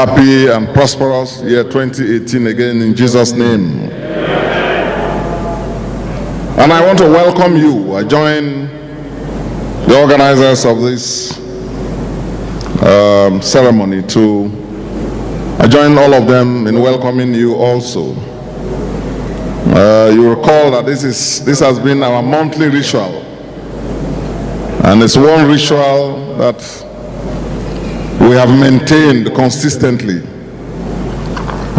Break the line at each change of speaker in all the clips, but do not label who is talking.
happy and prosperous year 2018 again in Jesus' name. And I want to welcome you. I join the organizers of this ceremony I join all of them in welcoming you also. You recall that this has been our monthly ritual, and it's one ritual that we have maintained consistently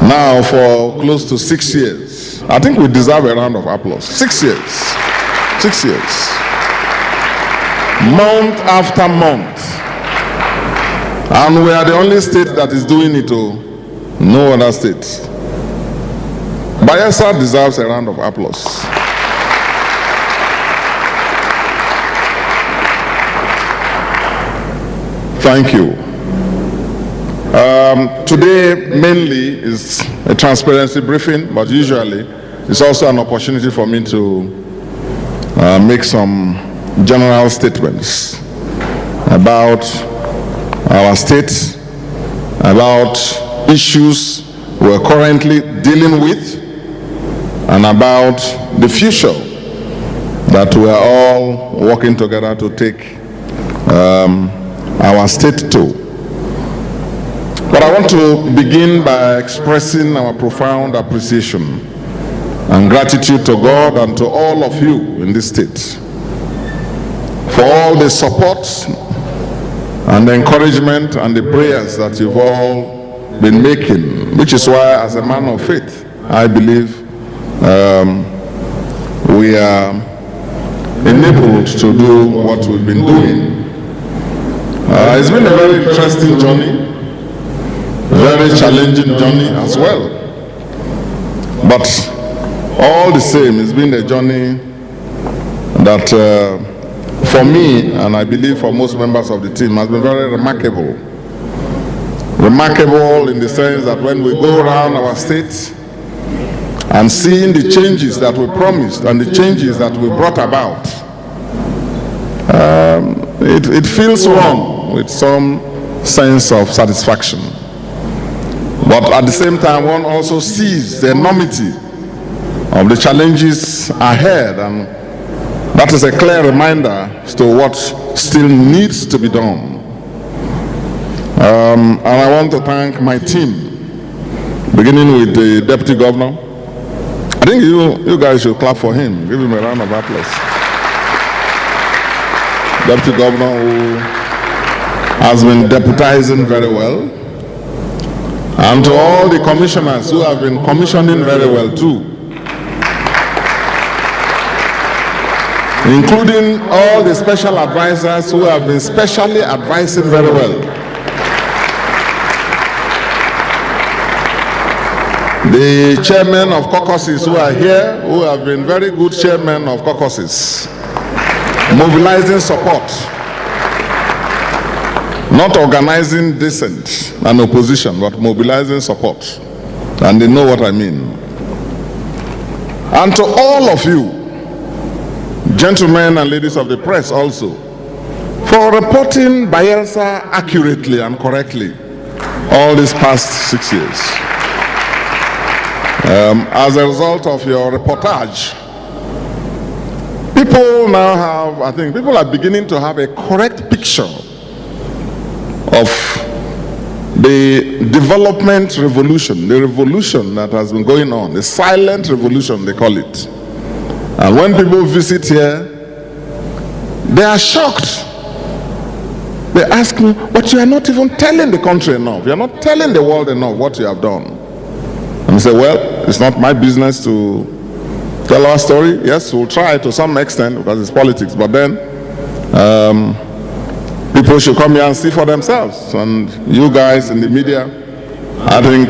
now for close to 6 years. I think we deserve a round of applause. 6 years. 6 years. Month after month. And we are the only state that is doing it, no other state. Bayelsa deserves a round of applause. Thank you. Today mainly is a transparency briefing, but usually it's also an opportunity for me to make some general statements about our state, about issues we're currently dealing with, and about the future that we are all working together to take our state to. But I want to begin by expressing our profound appreciation and gratitude to God and to all of you in this state for all the support and the encouragement and the prayers that you've all been making, which is why, as a man of faith, I believe we are enabled to do what we've been doing. It's been a very interesting journey, very challenging journey as well. But all the same, it's been a journey that for me, and I believe for most members of the team, has been very remarkable. Remarkable in the sense that when we go around our state and seeing the changes that we promised and the changes that we brought about, it feels wrong with some sense of satisfaction. But at the same time, one also sees the enormity of the challenges ahead, and that is a clear reminder as to what still needs to be done. And I want to thank my team, beginning with the Deputy Governor. I think you guys should clap for him. Give him a round of applause. Deputy Governor, who has been deputizing very well, and to all the commissioners who have been commissioning very well too, including all the special advisors who have been specially advising very well. The chairmen of caucuses who are here, who have been very good chairmen of caucuses, mobilizing support, not organizing dissent and opposition, but mobilizing support. And they know what I mean. And to all of you, gentlemen and ladies of the press also, for reporting Bayelsa accurately and correctly all these past 6 years. As a result of your reportage, people now have, I think, people are beginning to have a correct picture of the development revolution, the revolution that has been going on, the silent revolution they call it. And when people visit here, they are shocked. They ask me, but you are not even telling the country enough. You are not telling the world enough what you have done. And I say, well, it's not my business to tell our story. Yes, we'll try to some extent because it's politics. But then people should come here and see for themselves. And you guys in the media, I think,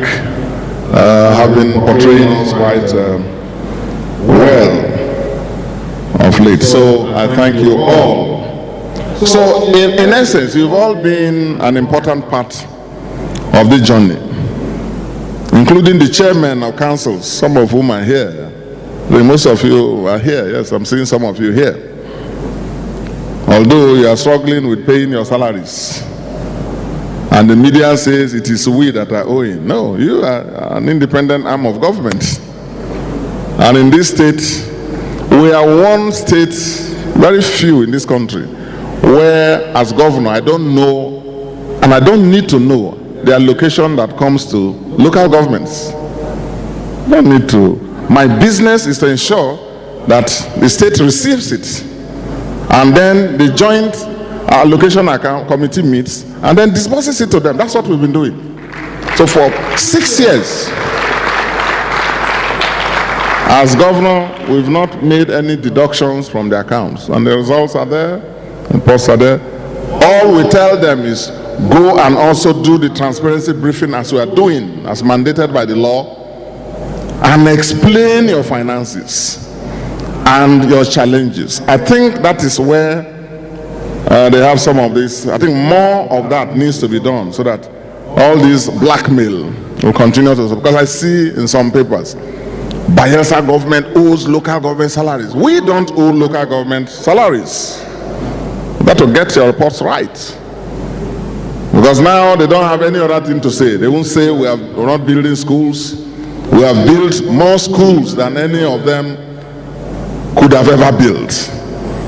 have been portraying us quite well of late. So I thank you all. So in essence, you've all been an important part of the journey, including the chairmen of councils, some of whom are here. Most of you are here. Yes, I'm seeing some of you here. Although you are struggling with paying your salaries. And the media says it is we that are owing. No, you are an independent arm of government. And in this state, we are one state, very few in this country, where as governor, I don't know, and I don't need to know, the allocation that comes to local governments. I don't need to. My business is to ensure that the state receives it. And then the joint allocation account committee meets and then disburses it to them. That's what we've been doing. So for 6 years, as governor, we've not made any deductions from the accounts. And the results are there, the reports are there. All we tell them is go and also do the transparency briefing as we are doing, as mandated by the law, and explain your finances and your challenges. I think that is where they have some of this. I think more of that needs to be done so that all this blackmail will continue to, because I see in some papers, Bayelsa government owes local government salaries. We don't owe local government salaries. You got to get your reports right. Because now they don't have any other thing to say. They won't say we're not building schools. We have built more schools than any of them could have ever built.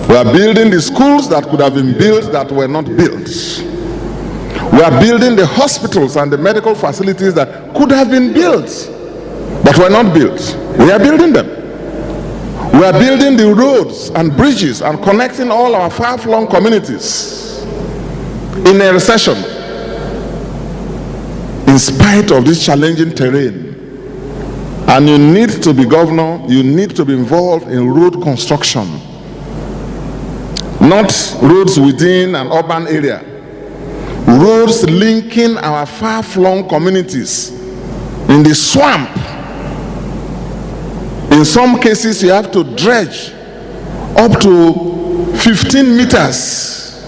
We are building the schools that could have been built that were not built. We are building the hospitals and the medical facilities that could have been built but were not built. We are building them. We are building the roads and bridges and connecting all our far-flung communities in a recession. In spite of this challenging terrain. And you need to be governor, you need to be involved in road construction. Not roads within an urban area. Roads linking our far-flung communities in the swamp. In some cases, you have to dredge up to 15 meters.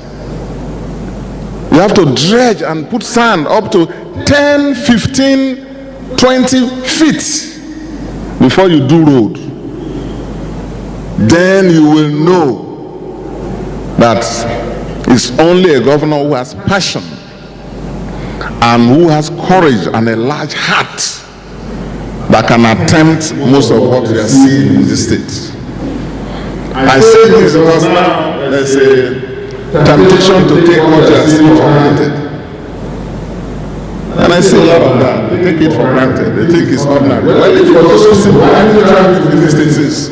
You have to dredge and put sand up to 10, 15, 20 feet before you do road. Then you will know that it's only a governor who has passion and who has courage and a large heart that can attempt most of what we are seeing in this state. I say this because now there's a temptation to take what you are seeing for granted. And I see a lot of that. They take it for granted. They think it's ordinary. Well, if it was so simple, why do you travel in these states?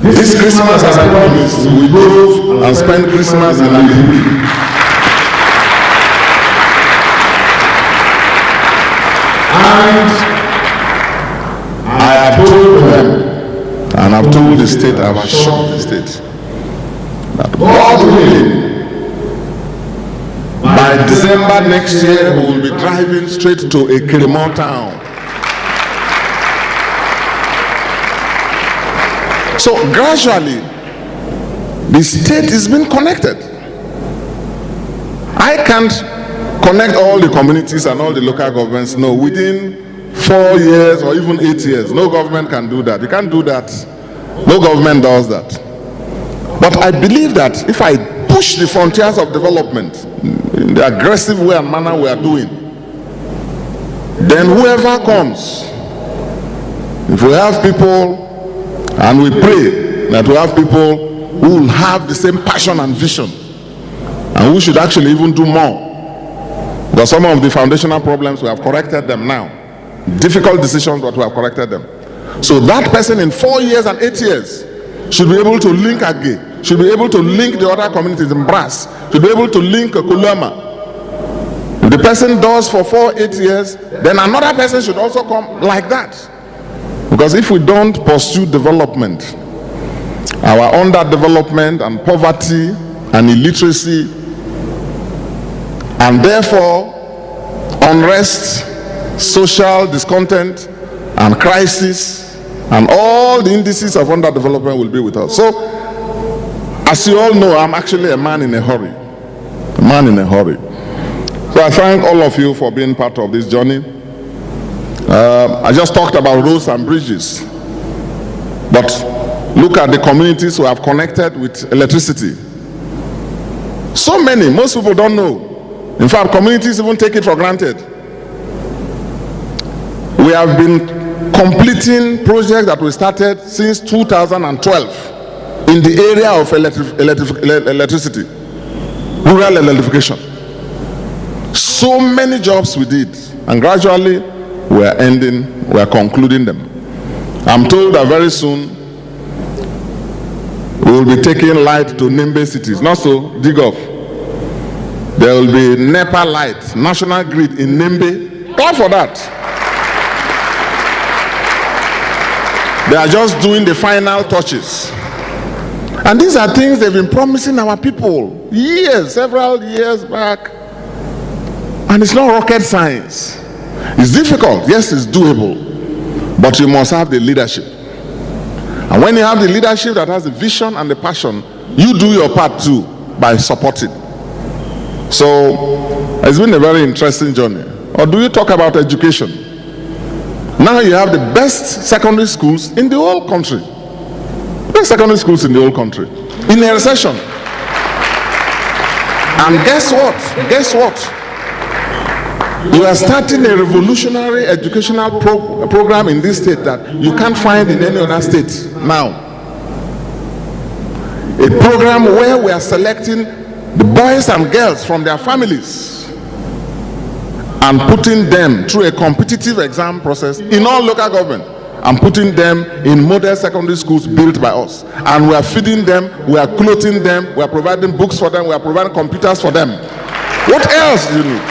This Christmas, as I promised, we go and spend Christmas in Agibri. And I have told them, and I've told the state, I've assured the state, that God willing, by December next year, we will be driving straight to a Kirimo town. So gradually, the state is being connected. I can't connect all the communities and all the local governments. No, within 4 years or even 8 years, no government can do that. You can't do that. No government does that. But I believe that if I push the frontiers of development in the aggressive way and manner we are doing, then whoever comes, if we have people, and we pray that we have people who will have the same passion and vision, and who should actually even do more. Because some of the foundational problems, we have corrected them now. Difficult decisions, but we have corrected them. So that person in 4 years and 8 years should be able to link Age, should be able to link the other communities in Brass, should be able to link Kulama. If the person does for 4, 8 years, then another person should also come like that. Because if we don't pursue development, our underdevelopment and poverty and illiteracy, and therefore unrest, social discontent, and crisis, and all the indices of underdevelopment will be with us. So, as you all know, I'm actually a man in a hurry. A man in a hurry. So I thank all of you for being part of this journey. I just talked about roads and bridges. But look at the communities who have connected with electricity. So many, most people don't know. In fact, communities even take it for granted. We have been completing projects that we started since 2012 in the area of electricity, rural electrification. So many jobs we did, and gradually we are concluding them. I'm told that very soon we will be taking light to Nimbe cities, not so, dig off. There will be NEPA light, national grid in Nimbe. Clap for that. They are just doing the final touches. And these are things they've been promising our people years, several years back. And it's not rocket science. It's difficult. Yes, it's doable. But you must have the leadership. And when you have the leadership that has the vision and the passion, you do your part too by supporting. So it's been a very interesting journey. Or do you talk about education? Now you have the best secondary schools in the whole country. Best secondary schools in the whole country. In a recession. And guess what? Guess what? We are starting a revolutionary educational program in this state that you can't find in any other state now. A program where we are selecting the boys and girls from their families and putting them through a competitive exam process in all local government and putting them in model secondary schools built by us. And we are feeding them, we are clothing them, we are providing books for them, we are providing computers for them. What else do you need?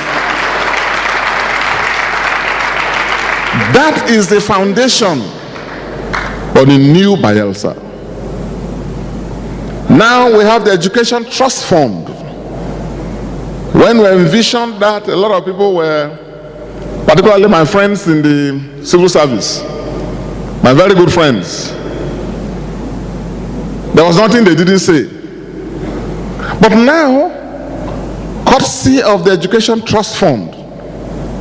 That is the foundation for the new Bayelsa. Now we have the Education Trust Fund. When we envisioned that, a lot of people were, particularly my friends in the civil service, my very good friends, there was nothing they didn't say. But now, courtesy of the Education Trust Fund,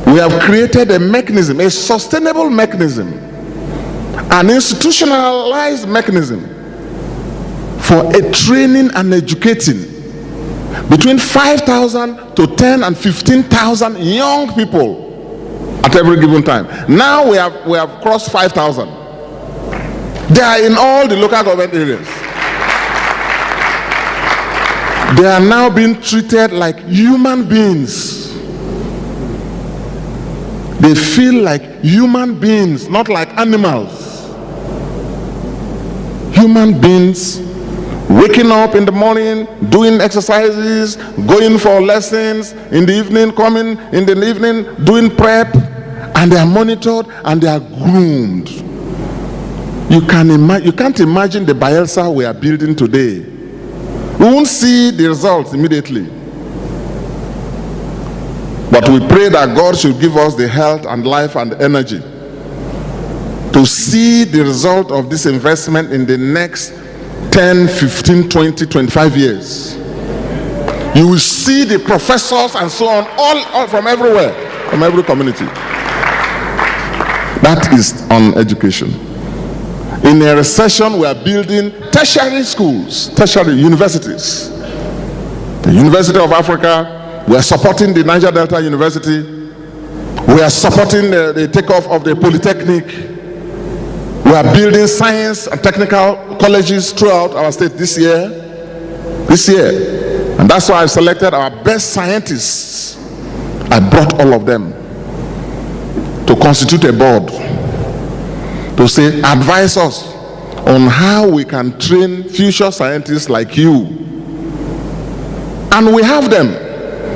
we have created a mechanism, a sustainable mechanism, an institutionalized mechanism for a training and educating between 5,000 to 10 and 15,000 young people at every given time. Now we have crossed 5,000. They are in all the local government areas. They are now being treated like human beings. They feel like human beings, not like animals. Human beings waking up in the morning, doing exercises, going for lessons, in the evening, coming in the evening, doing prep, and they are monitored and they are groomed. You can't imagine the Bayelsa we are building today. We won't see the results immediately. But we pray that God should give us the health and life and energy to see the result of this investment in the next 10, 15, 20, 25 years. You will see the professors and so on, all from everywhere, from every community. That is on education. In a recession, we are building tertiary schools, tertiary universities. The University of Africa, we are supporting the Niger Delta University. We are supporting the takeoff of the Polytechnic. We are building science and technical colleges throughout our state this year. And that's why I selected our best scientists. I brought all of them to constitute a board to say, advise us on how we can train future scientists like you. And we have them.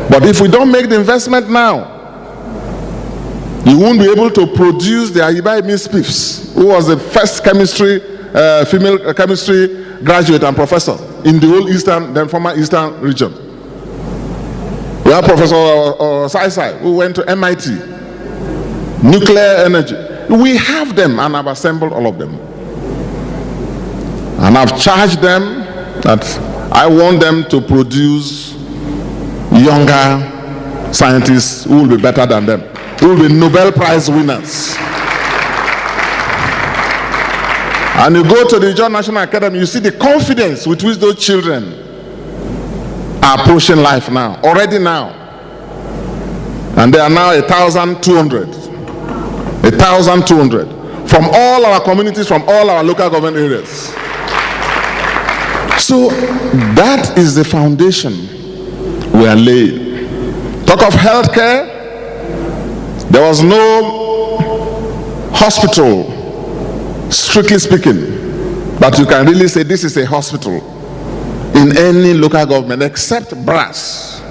But if we don't make the investment now, you won't be able to produce the Ayibai Miss Piffs, who was the first female chemistry graduate and professor in the whole eastern, then former eastern region. We have Professor Sai, who went to MIT, nuclear energy. We have them, and I've assembled all of them. And I've charged them that I want them to produce younger scientists who will be better than them, who will be Nobel Prize winners. And you go to the John National Academy, you see the confidence with which those children are approaching life now, already now. And they are now 1,200. 1,200 from all our communities, from all our local government areas. So that is the foundation we are laying. Talk of healthcare, there was no hospital, strictly speaking, but you can really say this is a hospital in any local government except Brass.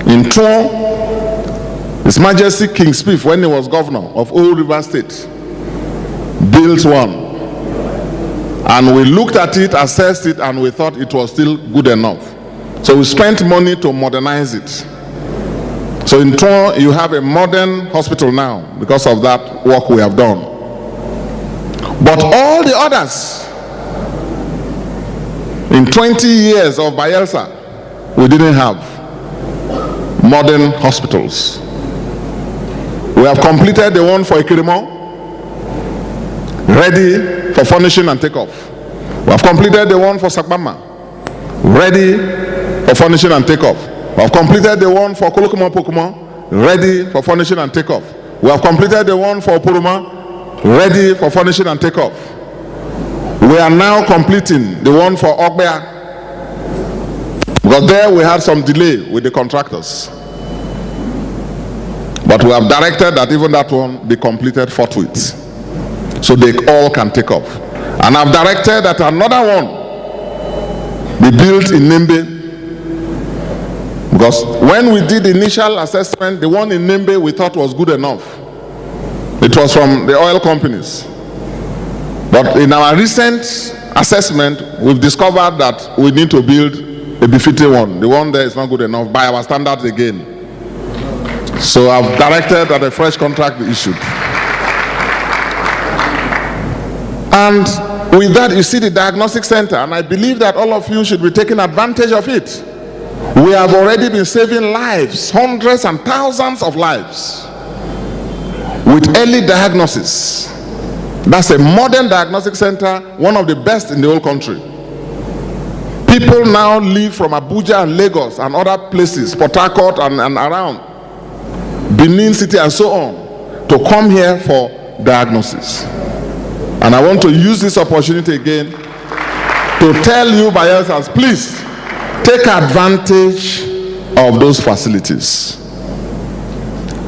In Tron, His Majesty King Spiff, when he was governor of Old River State, built one. And we looked at it, assessed it, and we thought it was still good enough. So we spent money to modernize it. So in Tron, you have a modern hospital now because of that work we have done. But all the others, in 20 years of Bayelsa, we didn't have modern hospitals. We have completed the one for Ikirimo, ready for furnishing and takeoff. We have completed the one for Sakbama, ready for furnishing and takeoff. We have completed the one for Kolokumo Pokumo, ready for furnishing and takeoff. We have completed the one for Puruma, ready for furnishing and takeoff. We are now completing the one for Ogbea, because there we had some delay with the contractors. But we have directed that even that one be completed forthwith, so they all can take off. And I've directed that another one be built in Nimbe, because when we did the initial assessment, the one in Nimbe we thought was good enough. It was from the oil companies. But in our recent assessment, we've discovered that we need to build a befitting one. The one there is not good enough by our standards again. So I've directed that a fresh contract be issued. And with that, you see the diagnostic center, and I believe that all of you should be taking advantage of it. We have already been saving lives, hundreds and thousands of lives, with early diagnosis. That's a modern diagnostic center, one of the best in the whole country. People now leave from Abuja and Lagos and other places, Port Harcourt and around, Benin City and so on, to come here for diagnosis. And I want to use this opportunity again to tell you, Bayelsans, please take advantage of those facilities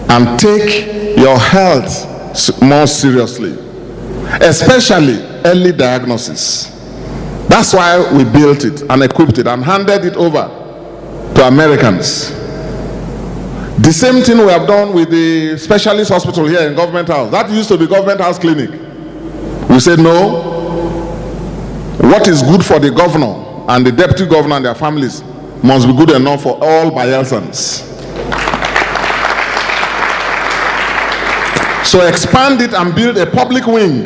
and take your health more seriously, especially early diagnosis. That's why we built it and equipped it and handed it over to Americans. The same thing we have done with the specialist hospital here in Government House. That used to be Government House Clinic. We said no. What is good for the governor and the deputy governor and their families must be good enough for all Bayelsans. So expand it and build a public wing,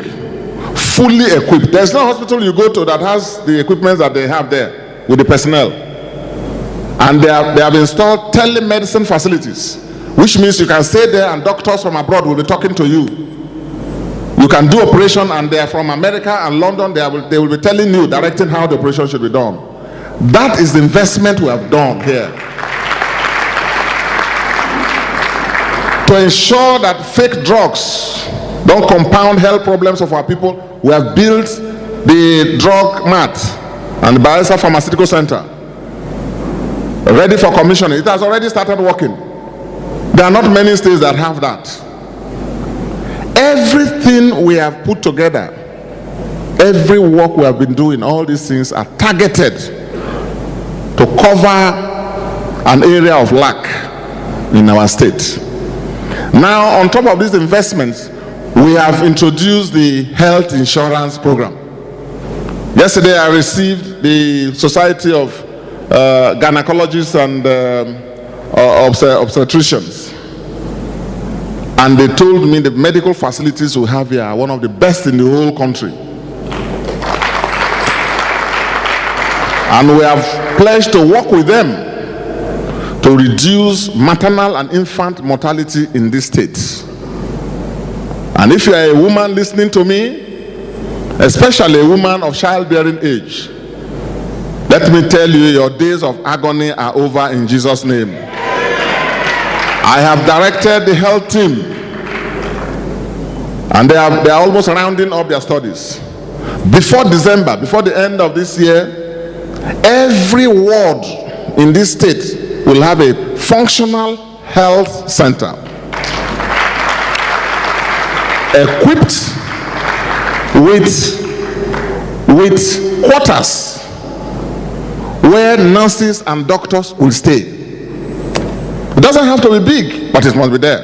fully equipped. There's no hospital you go to that has the equipment that they have there with the personnel. And they have installed telemedicine facilities, which means you can stay there and doctors from abroad will be talking to you. You can do operation and they are from America and London, they will be telling you, directing how the operation should be done. That is the investment we have done here. To ensure that fake drugs don't compound health problems of our people, we have built the drug mart and the Bayelsa Pharmaceutical Center, ready for commissioning. It has already started working. There are not many states that have that. Everything we have put together, every work we have been doing, all these things are targeted to cover an area of lack in our state. Now, on top of these investments, we have introduced the health insurance program. Yesterday, I received the Society of Gynecologists and Obstetricians. And they told me the medical facilities we have here are one of the best in the whole country. And we have pledged to work with them to reduce maternal and infant mortality in this state. And if you are a woman listening to me, especially a woman of childbearing age, Let me tell you, your days of agony are over in Jesus' name. I have directed the health team, and they are almost rounding up their studies. Before December, before the end of this year, every ward in this state will have a functional health center equipped with quarters where nurses and doctors will stay. It doesn't have to be big, but it must be there.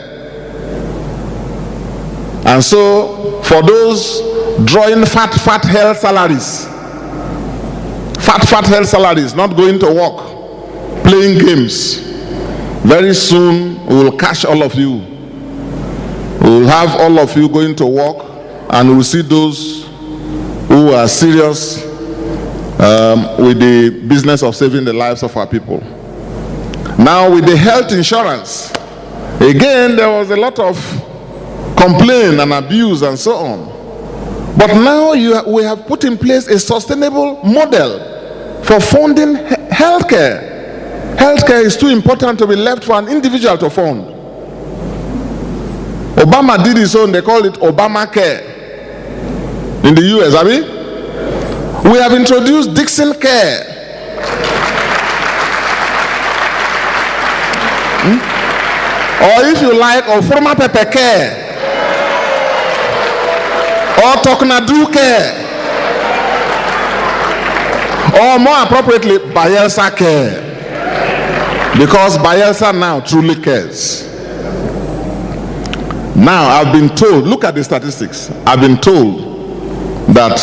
And so, for those drawing fat health salaries, not going to work, playing games, very soon we will catch all of you. We will have all of you going to work, and we will see those who are serious with the business of saving the lives of our people. Now, with the health insurance, again, there was a lot of complaint and abuse and so on. But now we have put in place a sustainable model for funding healthcare. Healthcare is too important to be left for an individual to fund. Obama did his own, they call it Obamacare in the US, have we? We have introduced Dickson Care. Or if you like, Ofurma Pepe Care. Or Toknadu Care. Or more appropriately, Bayelsa Care. Because Bayelsa now truly cares. Now, I've been told, look at the statistics. I've been told that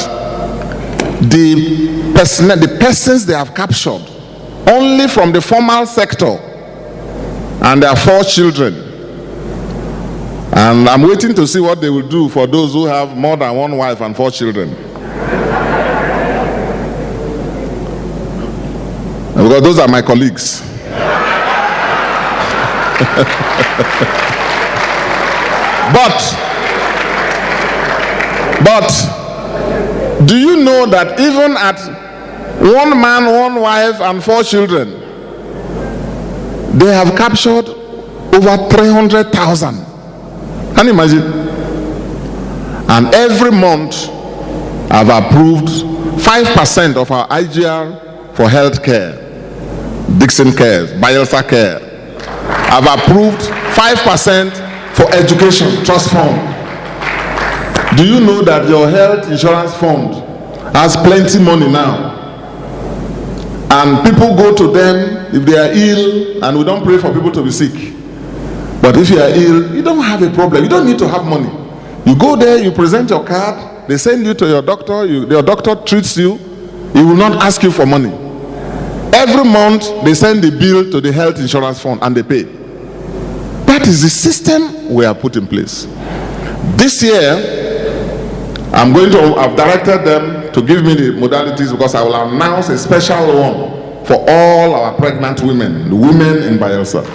the persons they have captured only from the formal sector, and there are 4 children, and I'm waiting to see what they will do for those who have more than 1 wife and 4 children, because those are my colleagues. But do you know that even at 1 man, 1 wife, and 4 children, they have captured over 300,000? Can you imagine? And every month, I've approved 5% of our IGR for health care, Dickson Cares, Bayelsa Care. I've approved 5% for education, trust fund. Do you know that your health insurance fund has plenty money now? And people go to them if they are ill, and we don't pray for people to be sick. But if you are ill, you don't have a problem. You don't need to have money. You go there, you present your card, they send you to your doctor, your doctor treats you, he will not ask you for money. Every month, they send the bill to the health insurance fund and they pay. That is the system we have put in place. This year, I've directed them to give me the modalities, because I will announce a special one for all our pregnant women, the women in Bayelsa.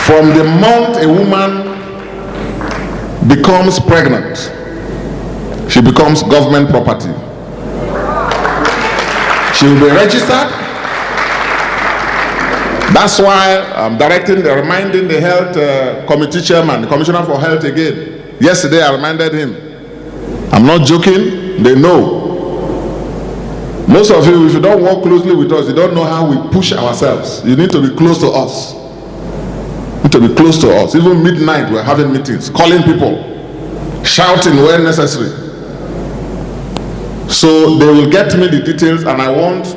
From the month a woman becomes pregnant, she becomes government property. She will be registered. That's why I'm reminding the health committee chairman, the commissioner for health again. Yesterday I reminded him. I'm not joking, they know. Most of you, if you don't work closely with us, you don't know how we push ourselves. You need to be close to us. You need to be close to us. Even midnight we're having meetings, calling people, shouting where necessary. So they will get me the details, and I want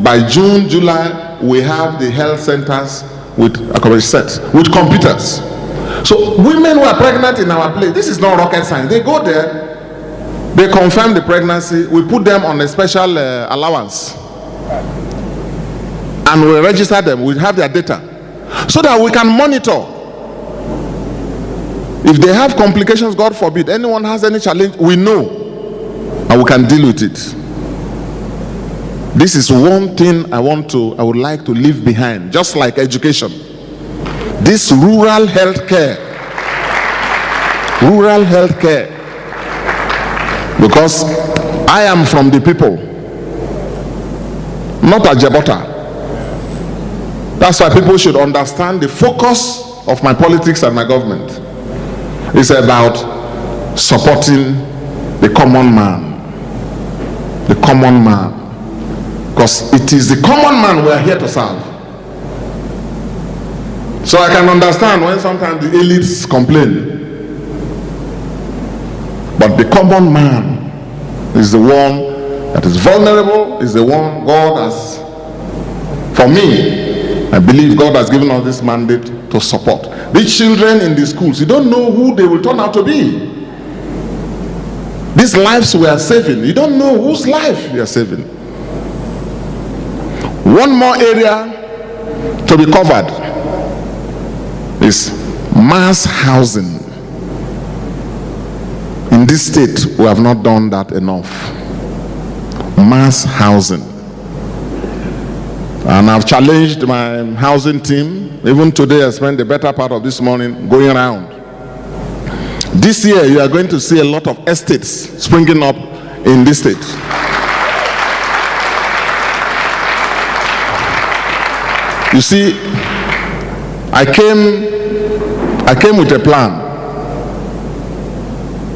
by June, July, we have the health centers with computers. So women who are pregnant in our place, this is not rocket science. They go there, they confirm the pregnancy, we put them on a special allowance, and we register them, we have their data, so that we can monitor. If they have complications, God forbid, anyone has any challenge, we know, and we can deal with it. This is one thing I would like to leave behind, just like education. This rural health care, because I am from the people, not a Jebota. That's why people should understand the focus of my politics and my government. It's about supporting the common man. The common man. Because it is the common man we are here to serve. So I can understand when sometimes the elites complain. But the common man is the one that is vulnerable, is the one God has, for me, I believe God has given us this mandate to support. These children in the schools, you don't know who they will turn out to be. These lives we are saving, you don't know whose life you are saving. One more area to be covered is mass housing. In this state, we have not done that enough. Mass housing. And I've challenged my housing team. Even today, I spent the better part of this morning going around. This year, you are going to see a lot of estates springing up in this state. You see, I came with a plan.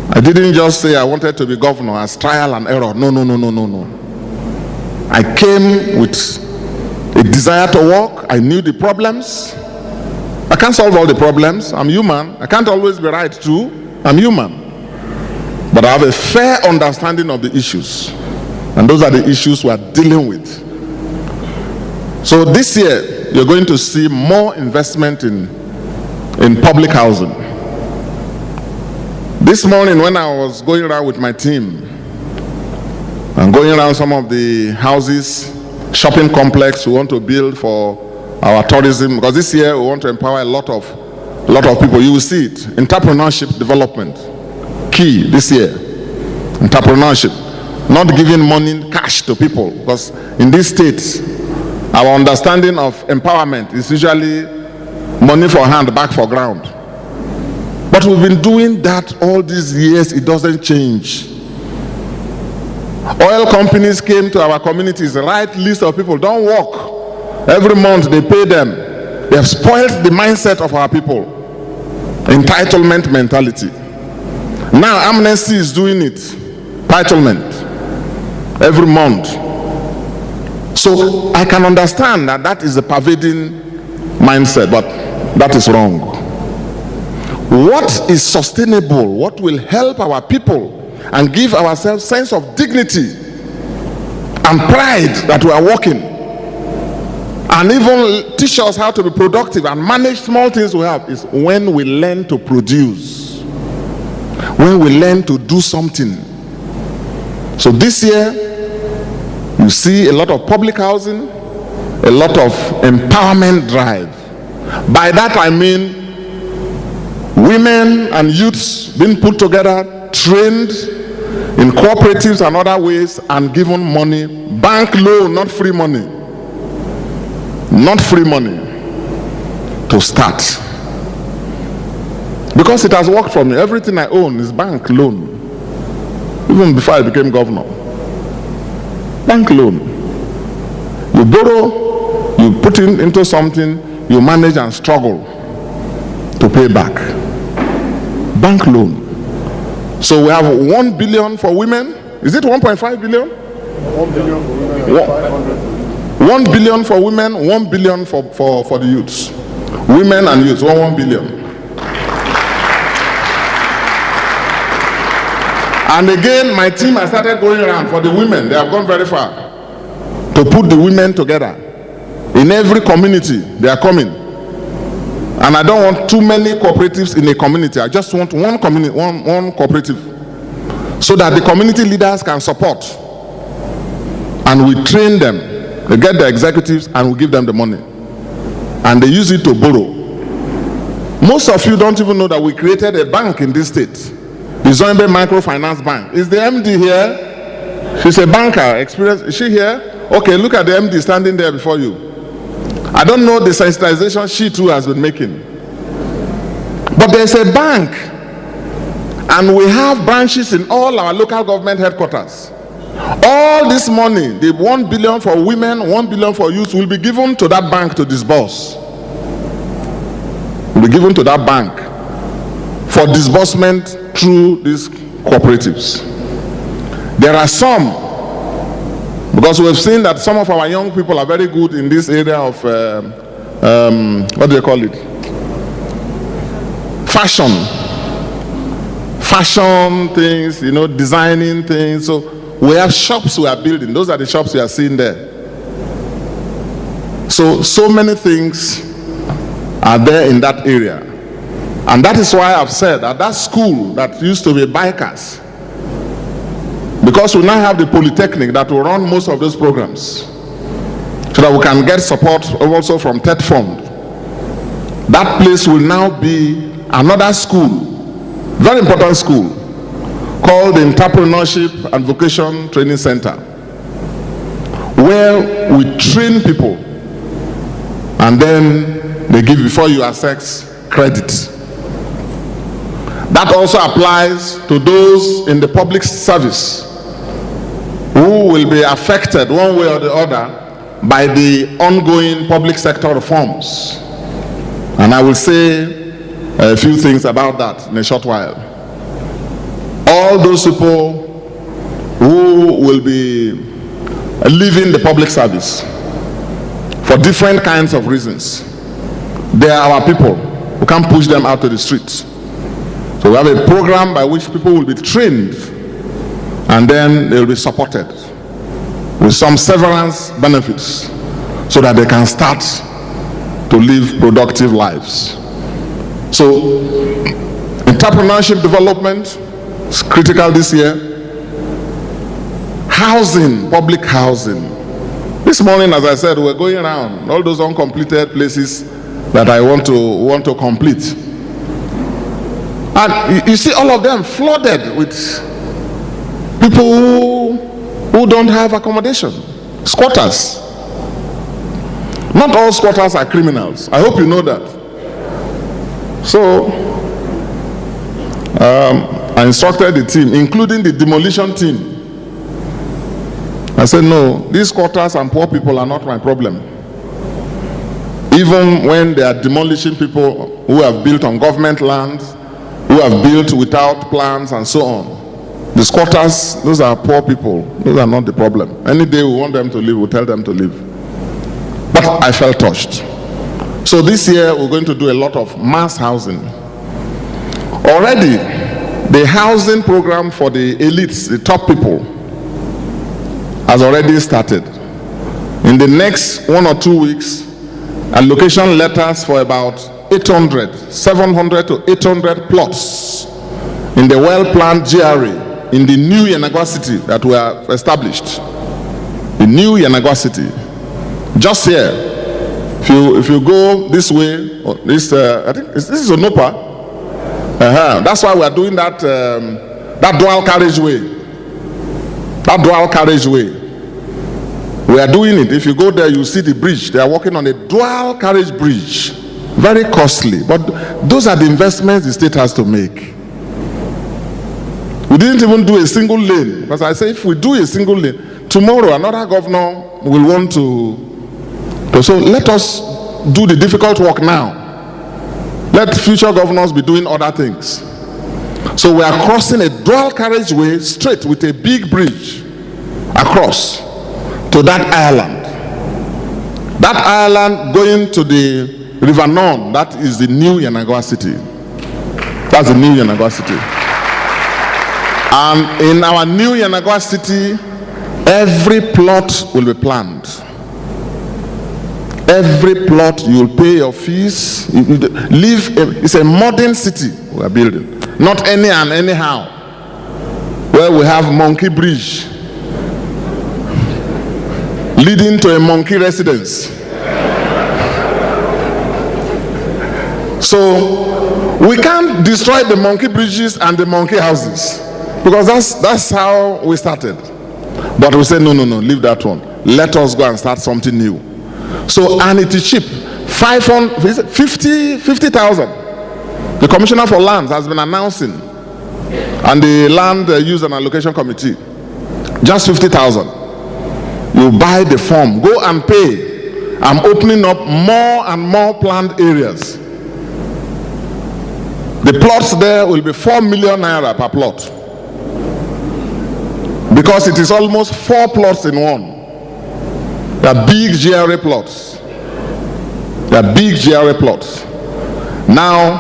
I didn't just say I wanted to be governor as trial and error. No. I came with a desire to work. I knew the problems. I can't solve all the problems. I'm human. I can't always be right too. I'm human. But I have a fair understanding of the issues. And those are the issues we are dealing with. So this year, you're going to see more investment in public housing. This morning when I was going around with my team and going around some of the houses, shopping complex we want to build for our tourism, because this year we want to empower a lot of people. You will see it. Entrepreneurship development, key this year. Entrepreneurship, not giving money cash to people, because in these states our understanding of empowerment is usually money for hand, back for ground. But we've been doing that all these years, it doesn't change. Oil companies came to our communities, right list of people, don't work. Every month they pay them. They have spoiled the mindset of our people. Entitlement mentality. Now Amnesty is doing it. Entitlement. Every month. So I can understand that that is a pervading mindset, but that is wrong. What is sustainable? What will help our people and give ourselves sense of dignity and pride that we are working, and even teach us how to be productive and manage small things we have, is when we learn to produce, when we learn to do something. So this year you see a lot of public housing, a lot of empowerment drive. By that I mean women and youths being put together, trained in cooperatives and other ways, and given money, bank loan, not free money. Not free money to start. Because it has worked for me. Everything I own is bank loan. Even before I became governor. Bank loan. You borrow, you put into something, you manage and struggle to pay back. Bank loan. So we have 1 billion for women. Is it 1.5 billion? 1 billion for women. 1 billion for women, 1 billion for the youths. Women and youths, 1 billion. And again, my team has started going around for the women. They have gone very far to put the women together. In every community, they are coming. And I don't want too many cooperatives in a community. I just want one cooperative, so that the community leaders can support. And we train them. They get the executives and we give them the money. And they use it to borrow. Most of you don't even know that we created a bank in this state. The Zombie Microfinance Bank. Is the MD here? She's a banker, experienced. Is she here? Okay, look at the MD standing there before you. I don't know the sensitization she too has been making. But there's a bank. And we have branches in all our local government headquarters. All this money, the 1 billion for women, 1 billion for youth, will be given to that bank to disburse. Will be given to that bank for disbursement through these cooperatives. There are some, because we've seen that some of our young people are very good in this area of, what do they call it? Fashion things, you know, designing things. So we have shops we are building. Those are the shops we are seeing there. So many things are there in that area. And that is why I've said that that school that used to be bikers, because we now have the Polytechnic that will run most of those programs, so that we can get support also from TED Fund. That place will now be another school, very important school, called the Entrepreneurship and Vocation Training Center, where we train people and then they give, before you access, credit. That also applies to those in the public service who will be affected one way or the other by the ongoing public sector reforms. And I will say a few things about that in a short while. All those people who will be leaving the public service for different kinds of reasons, they are our people. We can't push them out to the streets. So we have a program by which people will be trained and then they will be supported with some severance benefits so that they can start to live productive lives. So entrepreneurship development is critical this year. Housing, public housing. This morning, as I said, we're going around all those uncompleted places that I want to complete. And you see all of them flooded with people who don't have accommodation, squatters. Not all squatters are criminals. I hope you know that. So I instructed the team, including the demolition team. I said, no, these squatters and poor people are not my problem. Even when they are demolishing people who have built on government land, who have built without plans and so on. The squatters, those are poor people. Those are not the problem. Any day we want them to leave, we'll tell them to leave. But I felt touched. So this year we're going to do a lot of mass housing. Already, the housing program for the elites, the top people, has already started. In the next 1 or 2 weeks, allocation letters for about 700 to 800 plots in the well-planned GRA in the new Yanagwa city that we have established. The new Yanagwa city. Just here, if you go this way, I think this is Onopa. That's why we are doing that dual carriageway. That dual carriageway. We are doing it. If you go there, you see the bridge. They are working on a dual carriage bridge. Very costly. But those are the investments the state has to make. We didn't even do a single lane. Because I say if we do a single lane, tomorrow another governor will want to. So let us do the difficult work now. Let future governors be doing other things. So we are crossing a dual carriageway straight with a big bridge across to that island. That island going to the River Non, that is the new Yanagwa city. That's the new Yanagwa city. And in our new Yanagwa city, every plot will be planned. Every plot you will pay your fees. It's a modern city we are building. Not any and anyhow. Where we have monkey bridge leading to a monkey residence. So we can't destroy the monkey bridges and the monkey houses, because that's how we started. But we said no, leave that one. Let us go and start something new. So, and it is cheap. 50,000. The Commissioner for Lands has been announcing, and the Land Use and Allocation Committee, Just 50,000. You buy the form, go and pay. I'm opening up more and more planned areas. The plots there will be 4 million naira per plot, because it is almost 4 plots in one. They are big GRA plots. They are big GRA plots. Now,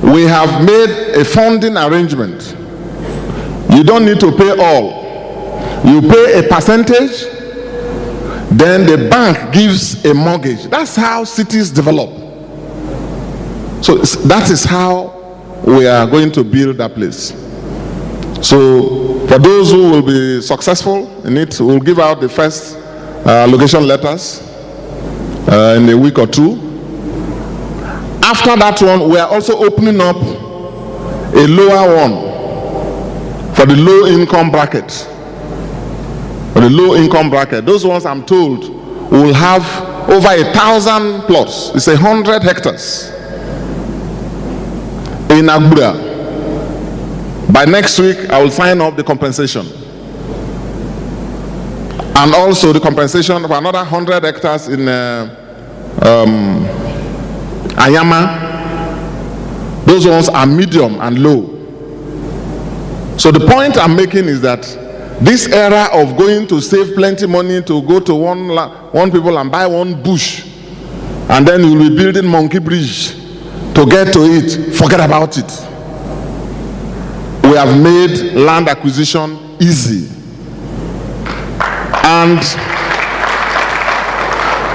we have made a funding arrangement. You don't need to pay all. You pay a percentage, then the bank gives a mortgage. That's how cities develop. So that is how we are going to build that place. So for those who will be successful in it, we'll give out the first allocation letters in a week or two. After that one, we are also opening up a lower one for the low income bracket. For the low income bracket, those ones I'm told will have over 1,000 plots. It's 100 hectares in Abuja. By next week, I will sign off the compensation, and also the compensation of another 100 hectares in Ayama. Those ones are medium and low. So the point I'm making is that this era of going to save plenty money to go to one people and buy one bush, and then you'll be building monkey bridge to get to it, forget about it. We have made land acquisition easy. And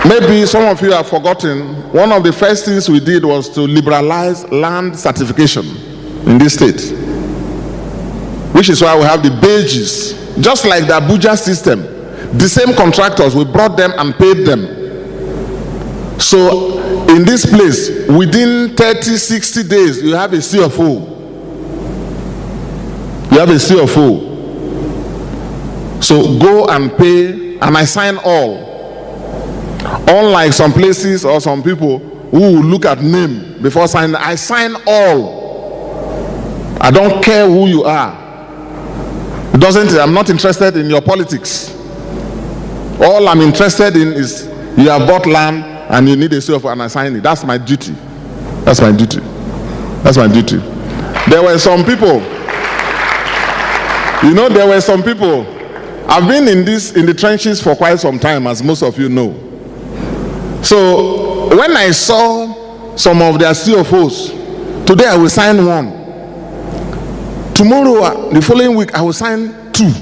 maybe some of you have forgotten, one of the first things we did was to liberalize land certification in this state, which is why we have the badges. Just like the Abuja system, the same contractors, we brought them and paid them. So in this place, within 30, 60 days, you have a CFO. You have a CFO. So go and pay, and I sign all. Unlike some places or some people who will look at name before signing, I sign all. I don't care who you are. I'm not interested in your politics. All I'm interested in is you have bought land and you need a CFO, and I sign it. That's my duty. That's my duty. That's my duty. There were some people, there were some people. I've been in the trenches for quite some time, as most of you know. So when I saw some of their CFOs, today I will sign one. Tomorrow, the following week, I will sign 2.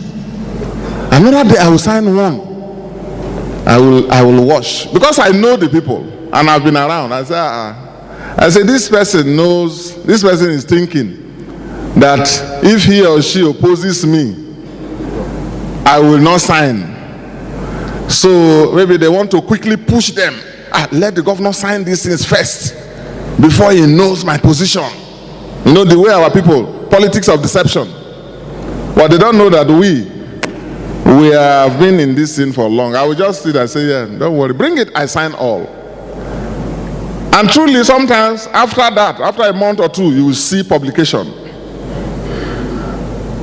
Another day, I will sign 1. I will watch, because I know the people and I've been around. I say this person knows. This person is thinking that if he or she opposes me, I will not sign. So maybe they want to quickly push them. Let the governor sign these things first before he knows my position. The way our people. Politics of deception. But they don't know that we have been in this scene for long. I will just sit and say, yeah, don't worry, bring it, I sign all. And truly, sometimes after that, after a month or 2, you will see publication.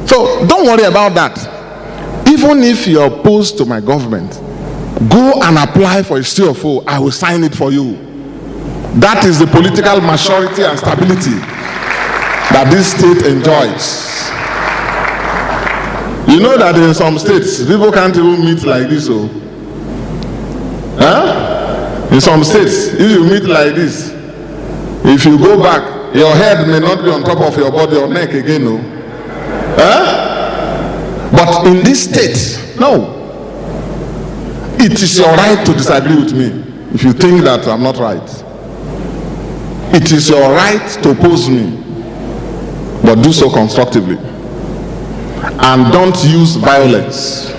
So don't worry about that. Even if you're opposed to my government, go and apply for a CFO. I will sign it for you. That is the political maturity and stability that this state enjoys. You know that in some states, people can't even meet like this. In some states, if you meet like this, if you go back, your head may not be on top of your body or neck again. But in this state, no. It is your right to disagree with me if you think that I'm not right. It is your right to oppose me. But do so constructively. And don't use violence.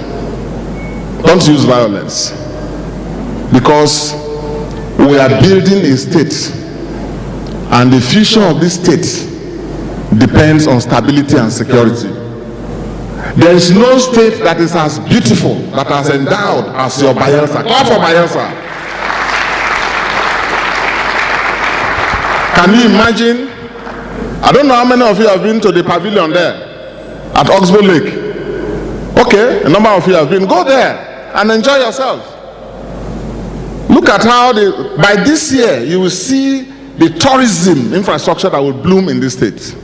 Don't use violence. Because we are building a state, and the future of this state depends on stability and security. There is no state that is as beautiful, that as endowed as your Bayelsa. Clap for Bayelsa. Can you imagine? I don't know how many of you have been to the pavilion there at Oxbow Lake. Okay, a number of you have been. Go there and enjoy yourself. Look at how by this year you will see the tourism infrastructure that will bloom in this state.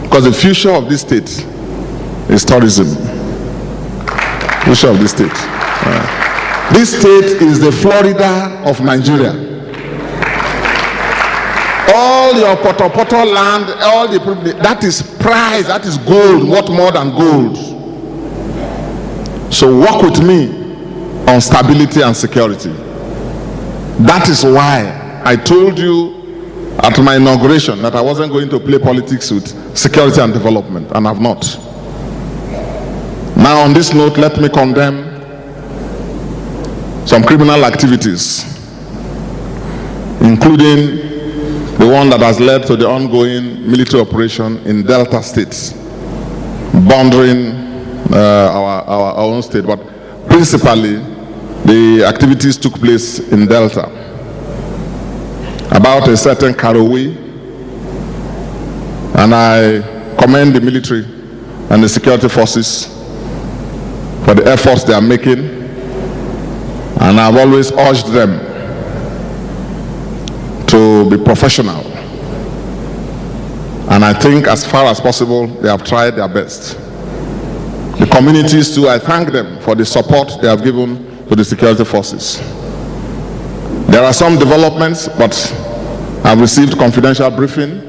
Because the future of this state is tourism. Future of this state. This state is the Florida of Nigeria. All your poto land, all that is prize, that is gold, what more than gold. So work with me on stability and security. That is why I told you at my inauguration that I wasn't going to play politics with security and development, and I've not. Now on this note, let me condemn some criminal activities, including the one that has led to the ongoing military operation in Delta states, bounding our own state, but principally the activities took place in Delta about a certain Karowe, and I commend the military and the security forces for the efforts they are making, and I've always urged them to be professional, and I think as far as possible they have tried their best. The communities too, I thank them for the support they have given to the security forces. There are some developments, but I've received confidential briefing.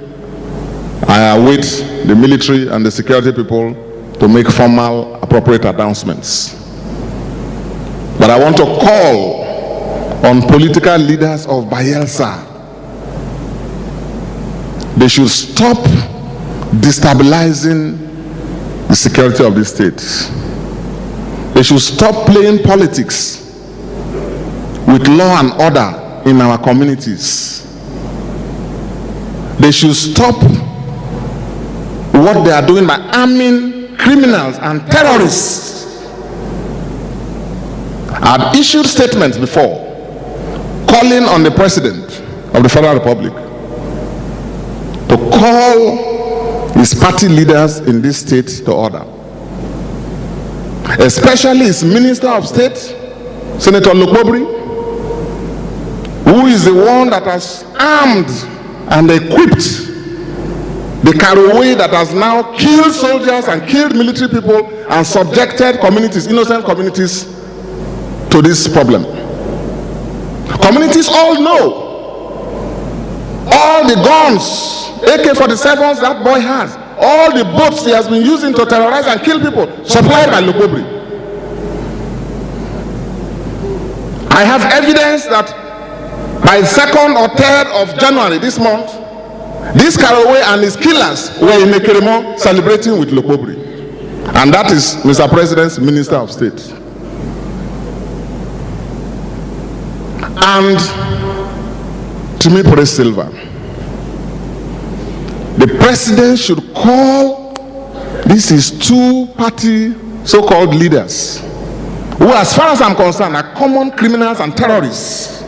I await the military and the security people to make formal appropriate announcements. But I want to call on political leaders of Bayelsa. They should stop destabilizing the security of the state. They should stop playing politics with law and order in our communities. They should stop what they are doing by arming criminals and terrorists. I've issued statements before calling on the President of the Federal Republic to call his party leaders in this state to order, especially his Minister of State, Senator Lokobri, who is the one that has armed and equipped the Karowe that has now killed soldiers and killed military people and subjected communities, innocent communities, to this problem. Communities all know all the guns, AK-47s that boy has, all the boats he has been using to terrorize and kill people, supplied by Lokobri. I have evidence that by 2nd or 3rd of January this month, this Karowe and his killers were in Ekeremo celebrating with Lokobri. And that is Mr. President's Minister of State. And to me, Pres Silva, the president should call these two-party so-called leaders, who, as far as I'm concerned, are common criminals and terrorists.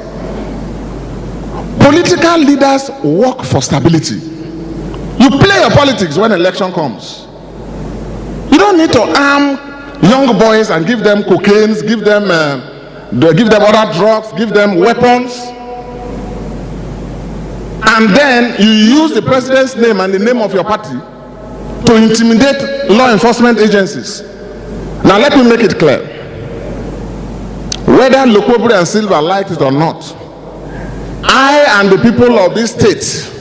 Political leaders work for stability. You play your politics when election comes. You don't need to arm young boys and give them cocaine, give them other drugs, give them weapons, and then you use the president's name and the name of your party to intimidate law enforcement agencies. Now let me make it clear. Whether Lokobri and Silva like it or not, I and the people of this state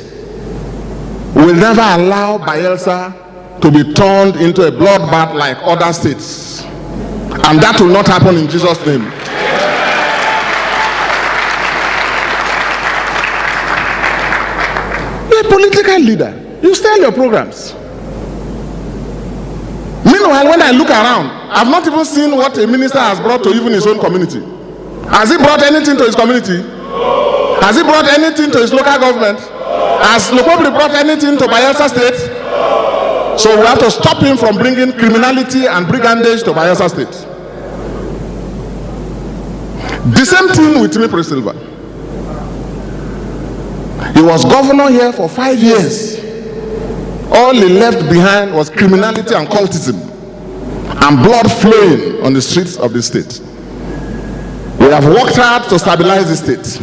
will never allow Bayelsa to be turned into a bloodbath like other states. And that will not happen in Jesus' name. You're a political leader. You sell your programs. Meanwhile, when I look around, I've not even seen what a minister has brought to even his own community. Has he brought anything to his community? Has he brought anything to his local government? Has Lokobri brought anything to Bayelsa State? So we have to stop him from bringing criminality and brigandage to Bayelsa State. The same thing with me, Pres Silva. He was governor here for 5 years. All he left behind was criminality and cultism. and blood flowing on the streets of the state. We have worked hard to stabilize the state.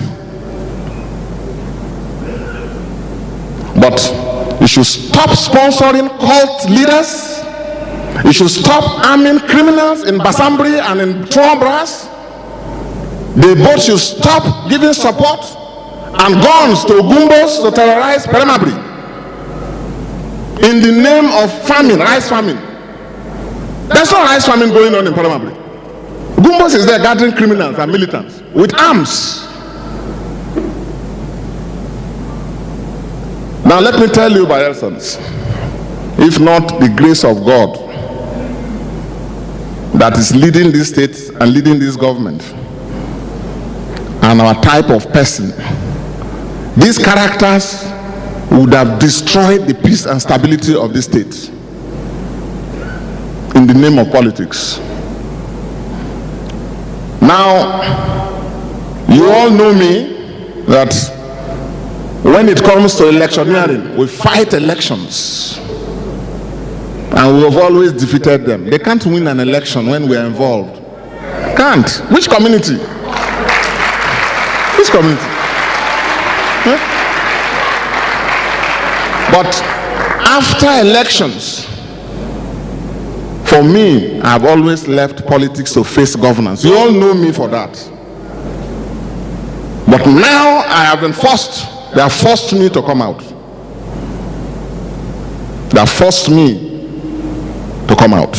But you should stop sponsoring cult leaders. You should stop arming criminals in Basambri and in Tuambras. They both should stop giving support and guns to Gumbos to terrorize Paramabri in the name of famine, rice famine. There's no rice famine going on in Paramabri. Gumbos is there gathering criminals and militants with arms. Now let me tell you, by essence, if not the grace of God that is leading this state and leading this government, and our type of person, these characters would have destroyed the peace and stability of this state in the name of politics. Now, you all know me that when it comes to electioneering, we fight elections. And we have always defeated them. They can't win an election when we are involved. Can't. Which community? Which community? Huh? But after elections, for me, I have always left politics to face governance. You all know me for that. But now I have been forced. They have forced me to come out. They have forced me to come out.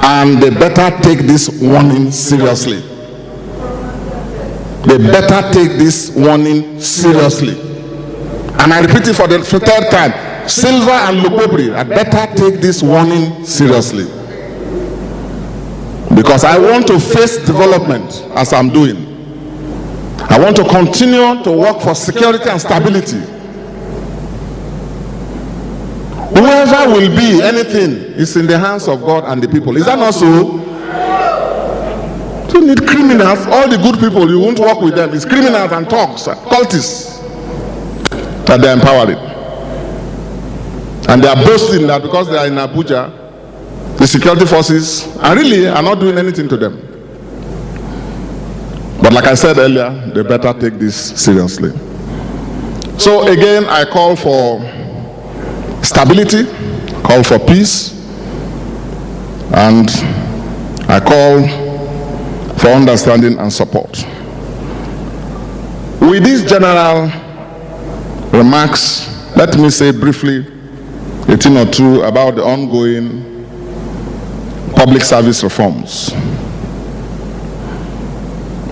And they better take this warning seriously. They better take this warning seriously. And I repeat it for the third time. Silva and Lukobri, I better take this warning seriously. Because I want to face development as I'm doing. I want to continue to work for security and stability. Whoever will be anything is in the hands of God and the people. Is that not so? You need criminals. All the good people, you won't work with them. It's criminals and thugs, cultists that they're empowering. And they are boasting that because they are in Abuja, the security forces are not doing anything to them. But like I said earlier, they better take this seriously. So again, I call for stability, call for peace, and I call for understanding and support. With these general remarks, let me say briefly a thing or two about the ongoing public service reforms.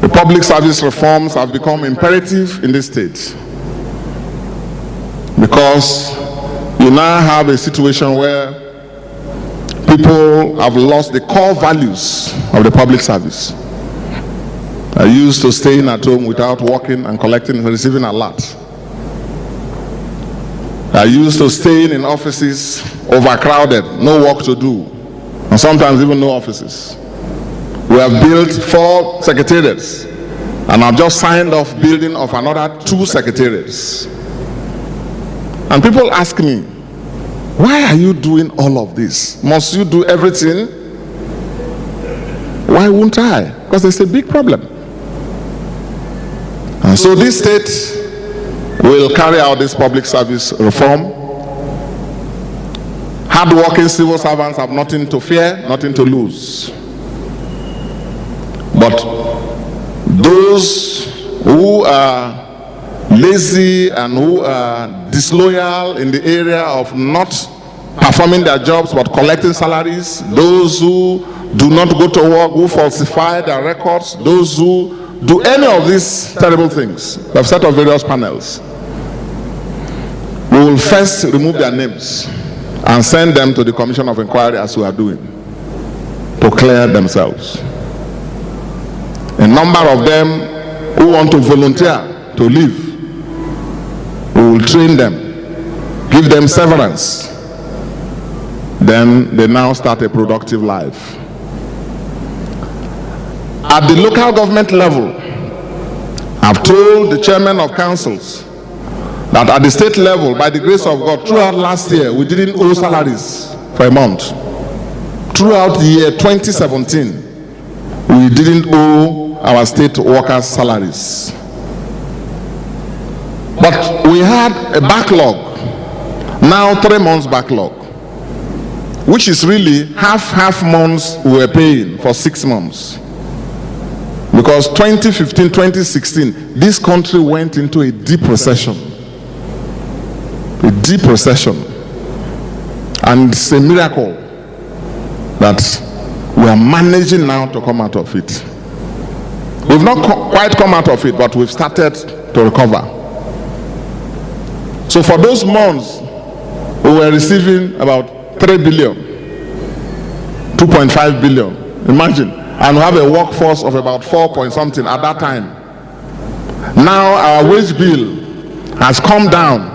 The public service reforms have become imperative in this state because you now have a situation where people have lost the core values of the public service. They're used to staying at home without working and collecting and receiving a lot. They're used to staying in offices overcrowded, no work to do, and sometimes even no offices. We have built 4 secretariats and I've just signed off building of another 2 secretariats. And people ask me, why are you doing all of this? Must you do everything? Why won't I? Because it's a big problem. And so this state will carry out this public service reform. Hard-working civil servants have nothing to fear, nothing to lose. But those who are lazy and who are disloyal in the area of not performing their jobs but collecting salaries, those who do not go to work, who falsify their records, those who do any of these terrible things, we have set up various panels. We will first remove their names and send them to the Commission of Inquiry as we are doing to clear themselves. A number of them who want to volunteer to leave, we will train them, give them severance. Then they now start a productive life. At the local government level, I've told the chairman of councils that at the state level, by the grace of God, throughout last year, we didn't owe salaries for a month throughout the year 2017, we didn't owe our state workers salaries. But we had a backlog, now 3 months backlog, which is really half months we were paying for 6 months. Because 2015, 2016, this country went into a deep recession. A deep recession. And it's a miracle that we are managing now to come out of it. We've not quite come out of it, but we've started to recover. So for those months, we were receiving about 3 billion, 2.5 billion, imagine. And we have a workforce of about 4 point something at that time. Now our wage bill has come down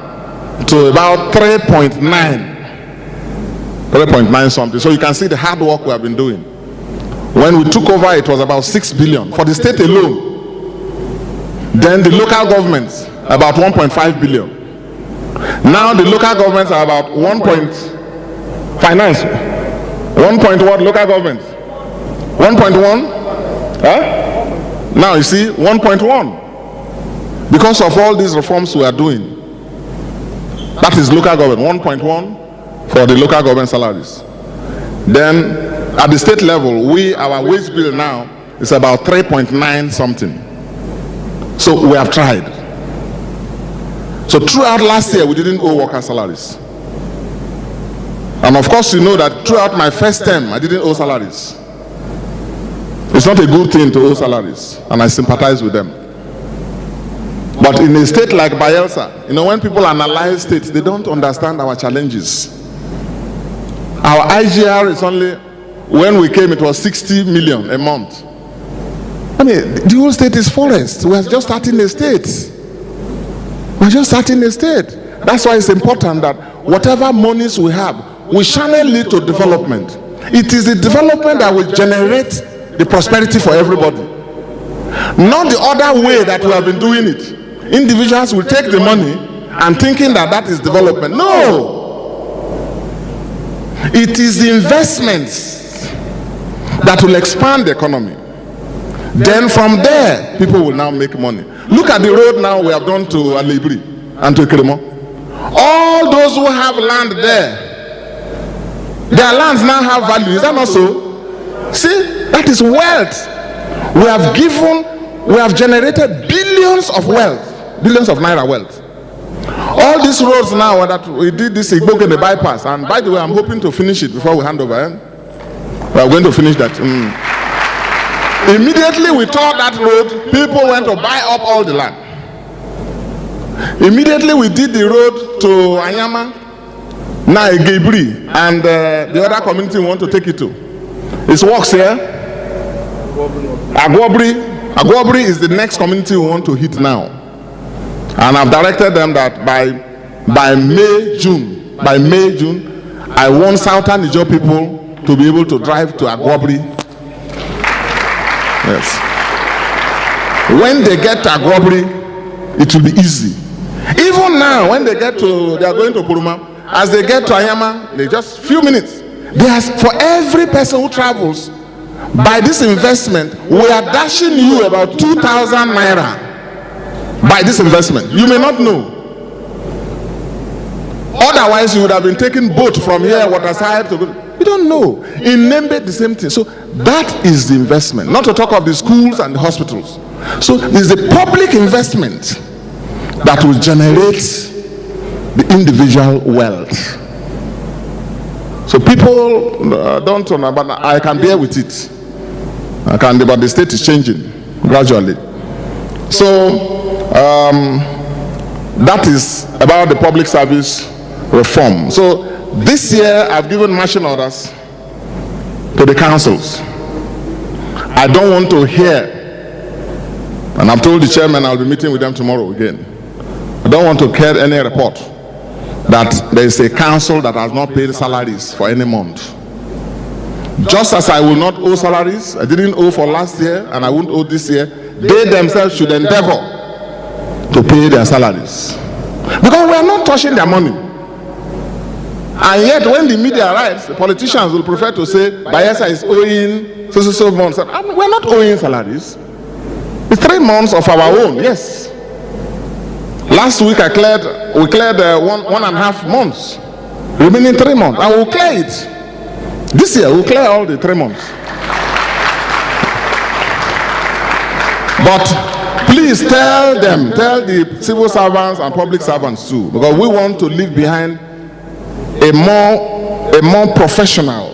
to about 3.9 something. So you can see the hard work we have been doing. When we took over, it was about 6 billion for the state alone. Then the local governments, about 1.5 billion. Now the local governments are about 1 point finance. 1 point what local governments? 1.1? Huh? Now you see 1.1. Because of all these reforms we are doing. That is local government, 1.1 for the local government salaries. Then at the state level, our wage bill now is about 3.9 something. So we have tried. So throughout last year, we didn't owe worker salaries. And of course, you know that throughout my first term, I didn't owe salaries. It's not a good thing to owe salaries, and I sympathize with them. But in a state like Bayelsa, you know, when people analyze states, they don't understand our challenges. Our IGR is only, when we came, it was 60 million a month. I mean, the whole state is forest. We are just starting a state. We're just starting a state. That's why it's important that whatever monies we have, we channel it to development. It is the development that will generate the prosperity for everybody. Not the other way that we have been doing it. Individuals will take the money and thinking that that is development. No! It is the investments that will expand the economy. Then from there, people will now make money. Look at the road now we have done to Alibri and to Kremo. All those who have land there, their lands now have value. Is that not so? See, that is wealth. We have generated billions of wealth, billions of naira wealth. All these roads now that we did this Igbogene bypass, and by the way, I'm hoping to finish it before we hand over. We are going to finish that. Immediately we tore that road, people went to buy up all the land. Immediately we did the road to Anyama, now Gebri, and the other community we want to take it to. It works here. Agwabri is the next community we want to hit now. And I've directed them that by May, June, I want Southern Niger people to be able to drive to Agwabri. Yes. When they get to Agwabri, it will be easy. Even now, when they are going to Puruma, as they get to Ayama, they just few minutes. For every person who travels, by this investment, we are dashing you about 2,000 naira. By this investment, you may not know. Otherwise, you would have been taking boat from here, Waterside to go. You don't know. In Nembe, the same thing. So that is the investment. Not to talk of the schools and the hospitals. So it's the public investment that will generate the individual wealth. So people don't know, but I can bear with it. But the state is changing gradually. So that is about the public service reform. So this year I've given marching orders to the councils. I don't want to hear, and I've told the chairman I'll be meeting with them tomorrow again. I don't want to hear any report that there is a council that has not paid salaries for any month. Just as I will not owe salaries, I didn't owe for last year and I won't owe this year, they themselves should endeavor to pay their salaries. Because we are not touching their money. And yet, when the media writes, the politicians will prefer to say, Bayelsa is owing so months. And we're not owing salaries. It's 3 months of our own, yes. Last week, we cleared 1.5 months. Remaining 3 months. And we'll clear it. This year, we'll clear all the 3 months. But please tell the civil servants and public servants too, because we want to leave behind a more professional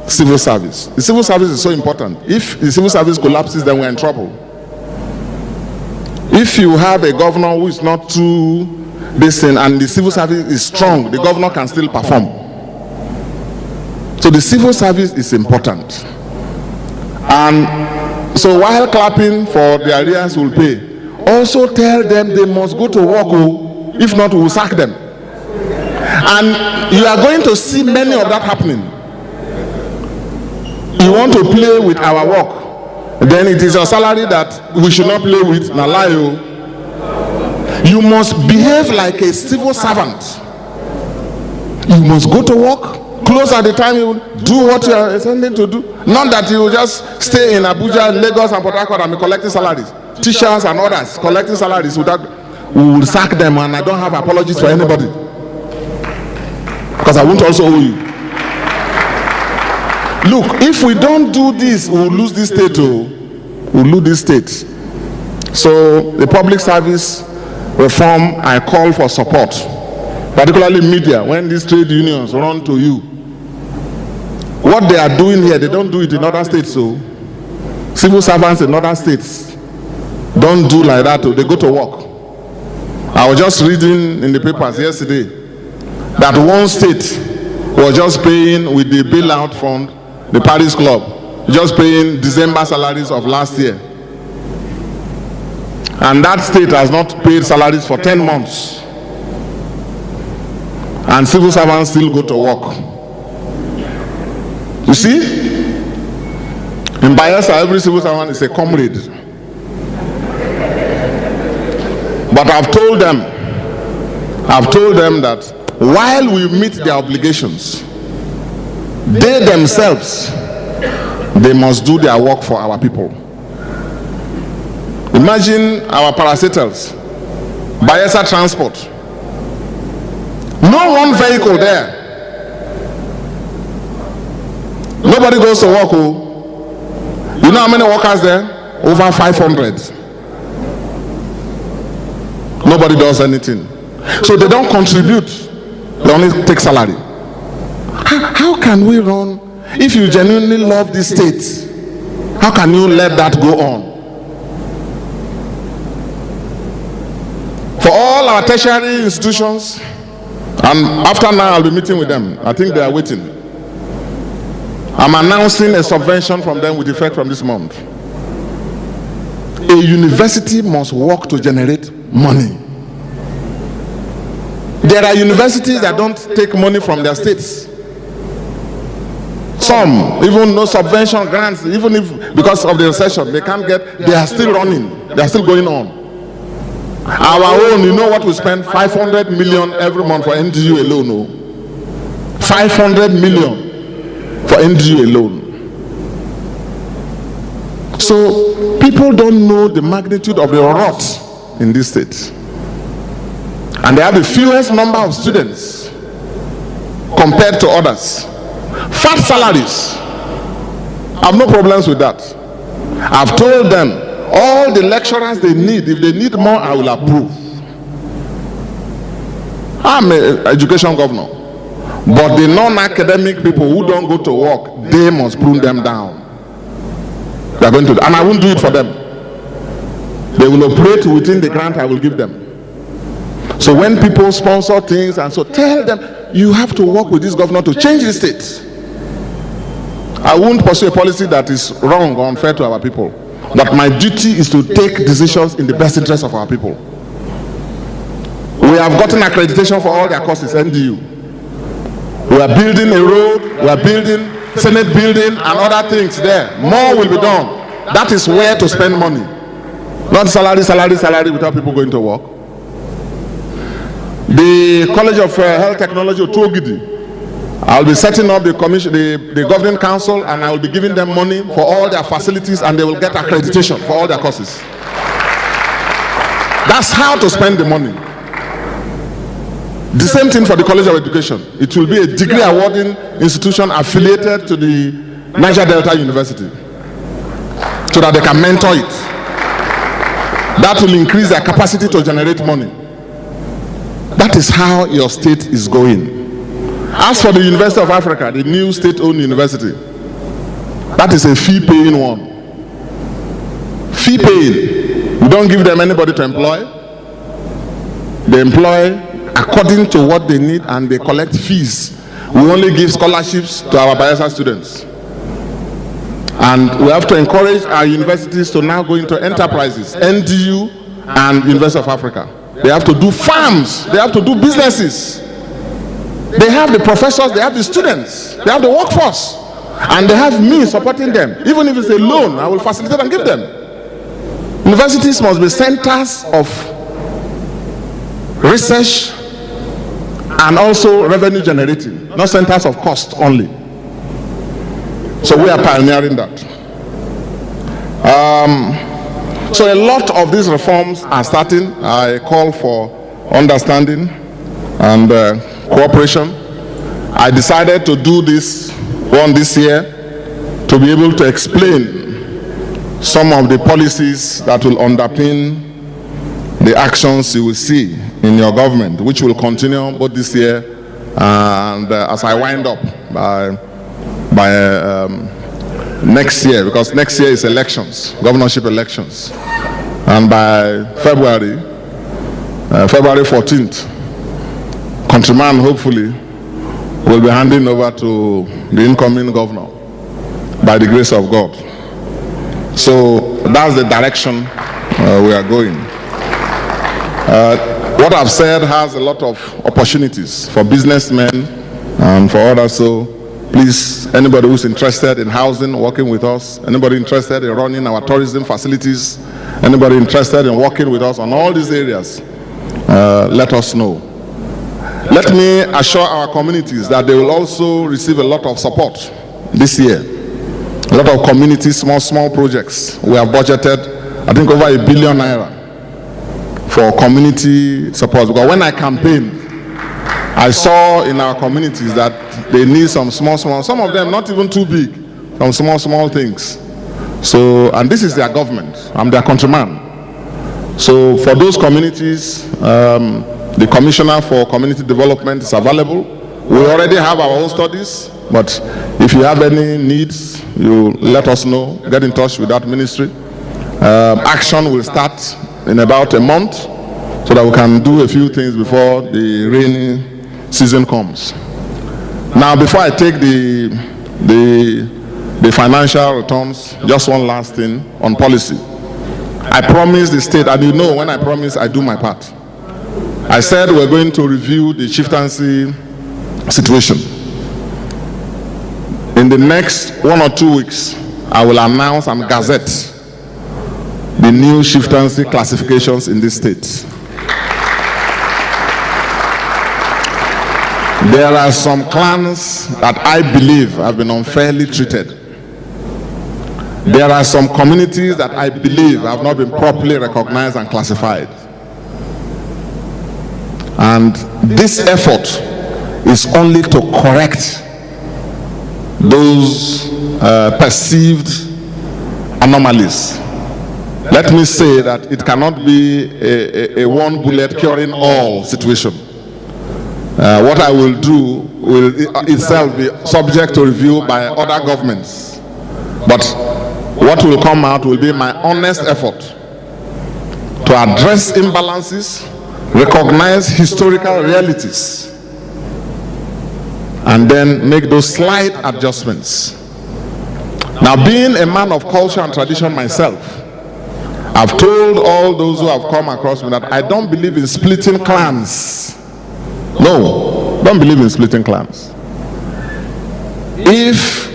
civil service. The civil service is so important. If the civil service collapses, then we're in trouble. If you have a governor who is not too Dickson and the civil service is strong, the governor can still perform. So the civil service is important. And so while clapping for the arrears we'll pay, also tell them they must go to work. If not, we'll sack them. And you are going to see many of that happening. You want to play with our work, then it is your salary that we should not play with. Nalayo. You must behave like a civil servant. You must go to work, close at the time you do what you are intending to do. Not that you will just stay in Abuja, Lagos, and Port Harcourt and be collecting salaries. Teachers and others collecting salaries without. We will sack them, and I don't have apologies for anybody, because I won't also owe you. Look, if we don't do this, we will lose this state. We'll lose this state. So the public service reform, I call for support, particularly media. When these trade unions run to you, what they are doing here, they don't do it in other states. So civil servants in other states don't do like that. They go to work. I was just reading in the papers yesterday that one state was just paying with the bailout fund, the Paris Club, just paying December salaries of last year. And that state has not paid salaries for 10 months. And civil servants still go to work. You see? In Bayelsa, every civil servant is a comrade. But I've told them that while we meet their obligations, they themselves, they must do their work for our people. Imagine our parastatals, Bayelsa Transport. No one vehicle there. Nobody goes to work. You know how many workers there? Over 500. Nobody does anything. So they don't contribute. They only take salary. How can we run? If you genuinely love this state, how can you let that go on? For all our tertiary institutions, and after now I'll be meeting with them. I think they are waiting. I'm announcing a subvention from them with effect from this month. A university must work to generate money. There are universities that don't take money from their states. Some, even no subvention grants, even if because of the recession, they can't get, they are still running, they are still going on. Our own, you know what we spend? 500 million every month for NGU alone. No? 500 million for NGU alone. So people don't know the magnitude of the rot in this state. And they have the fewest number of students compared to others. Fat salaries. I have no problems with that. I've told them all the lecturers they need, if they need more, I will approve. I'm an education governor. But the non-academic people who don't go to work, they must prune them down. They are going to, and I won't do it for them. They will operate within the grant I will give them. So when people sponsor things, and so tell them, you have to work with this governor to change the state. I won't pursue a policy that is wrong or unfair to our people. But my duty is to take decisions in the best interest of our people. We have gotten accreditation for all their courses, NDU. We are building a road, we are building Senate building and other things there. More will be done. That is where to spend money. Not salary without people going to work. The College of Health Technology, Otogidi, I'll be setting up the governing council, and I will be giving them money for all their facilities, and they will get accreditation for all their courses. That's how to spend the money. The same thing for the College of Education. It will be a degree awarding institution affiliated to the Niger Delta University, so that they can mentor it. That will increase their capacity to generate money. That is how your state is going. As for the University of Africa, the new state-owned university, that is a fee-paying one. Fee-paying. We don't give them anybody to employ. They employ according to what they need, and they collect fees. We only give scholarships to our Bayelsa students. And we have to encourage our universities to now go into enterprises, NDU and University of Africa. They have to do farms, they have to do businesses. They have the professors, they have the students, they have the workforce, and they have me supporting them. Even if it's a loan, I will facilitate and give them. Universities must be centers of research and also revenue generating, not centers of cost only. So we are pioneering that. So a lot of these reforms are starting. I call for understanding and cooperation. I decided to do this one this year to be able to explain some of the policies that will underpin the actions you will see in your government, which will continue both this year and as I wind up by next year, because next year is elections, governorship elections, and by February 14th, Countryman hopefully will be handing over to the incoming governor by the grace of God. So that's the direction we are going. What I've said has a lot of opportunities for businessmen and for others. So please, anybody who's interested in housing, working with us, anybody interested in running our tourism facilities, anybody interested in working with us on all these areas, let us know. Let me assure our communities that they will also receive a lot of support this year. A lot of community, small projects. We have budgeted, I think, over ₦1 billion for community support. Because when I campaigned, I saw in our communities that they need some small, some of them not even too big, some small things. So, and this is their government. I'm their countryman. So for those communities, the Commissioner for Community Development is available. We already have our own studies, but if you have any needs, you let us know. Get in touch with that ministry. Action will start in about a month so that we can do a few things before the rainy season comes. Now, before I take the financial returns, just one last thing on policy. I promised the state, and you know when I promise, I do my part. I said we're going to review the chieftaincy situation. In the next 1 or 2 weeks, I will announce and gazette the new chieftaincy classifications in this state. There are some clans that I believe have been unfairly treated. There are some communities that I believe have not been properly recognized and classified. And this effort is only to correct those perceived anomalies. Let me say that it cannot be a one bullet curing all situation. What I will do will itself be subject to review by other governments. But what will come out will be my honest effort to address imbalances, recognize historical realities, and then make those slight adjustments. Now, being a man of culture and tradition myself, I've told all those who have come across me that I don't believe in splitting clans. No, don't believe in splitting clans. If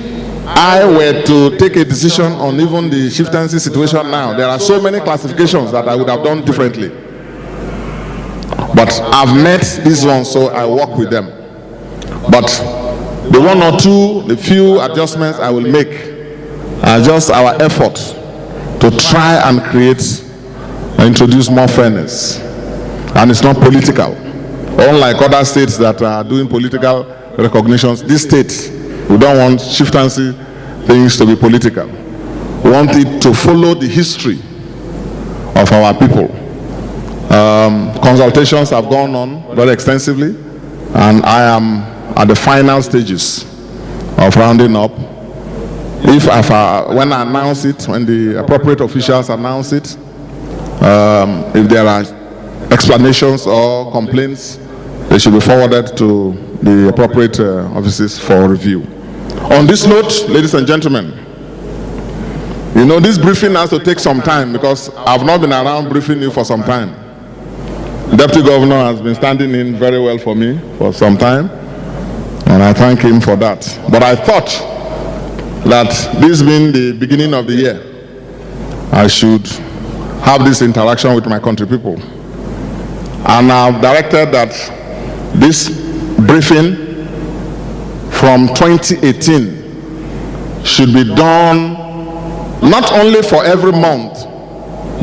I were to take a decision on even the chieftaincy situation now, there are so many classifications that I would have done differently. But But I've met these ones, so I work with them. But the one or two, the few adjustments I will make are just our effort to try and create and introduce more fairness. And it's not political. Unlike other states that are doing political recognitions, this state, we don't want chieftaincy things to be political. We want it to follow the history of our people. Consultations have gone on very extensively, and I am at the final stages of rounding up. When I announce it, when the appropriate officials announce it, if there are explanations or complaints, they should be forwarded to the appropriate offices for review. On this note, ladies and gentlemen, you know, this briefing has to take some time because I've not been around briefing you for some time. The Deputy Governor has been standing in very well for me for some time, and I thank him for that. But I thought that this being the beginning of the year, I should have this interaction with my country people. And I've directed that this briefing from 2018 should be done not only for every month,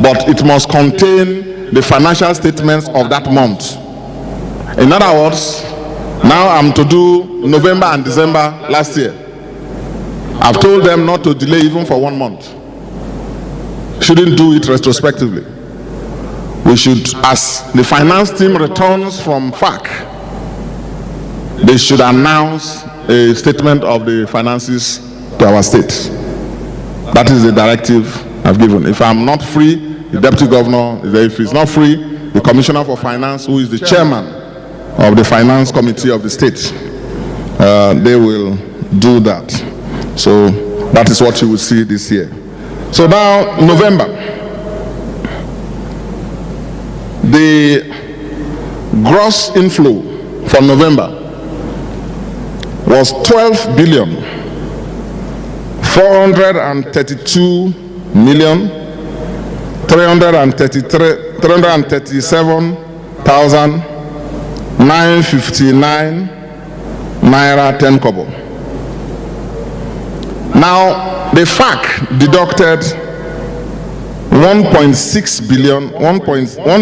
but it must contain the financial statements of that month. In other words, now I'm to do November and December last year. I've told them not to delay even for 1 month. Shouldn't do it retrospectively. We should, as the finance team returns from FAC, they should announce a statement of the finances to our state. That is the directive I've given. If I'm not free, the Deputy Governor is there. If he's not free, the Commissioner for Finance, who is the chairman of the Finance Committee of the state, they will do that. So that is what you will see this year. So now, November. The gross inflow for November was 12 billion 432 million 337,959 naira 10 kobo. Now the FAC deducted 1.6 billion, 1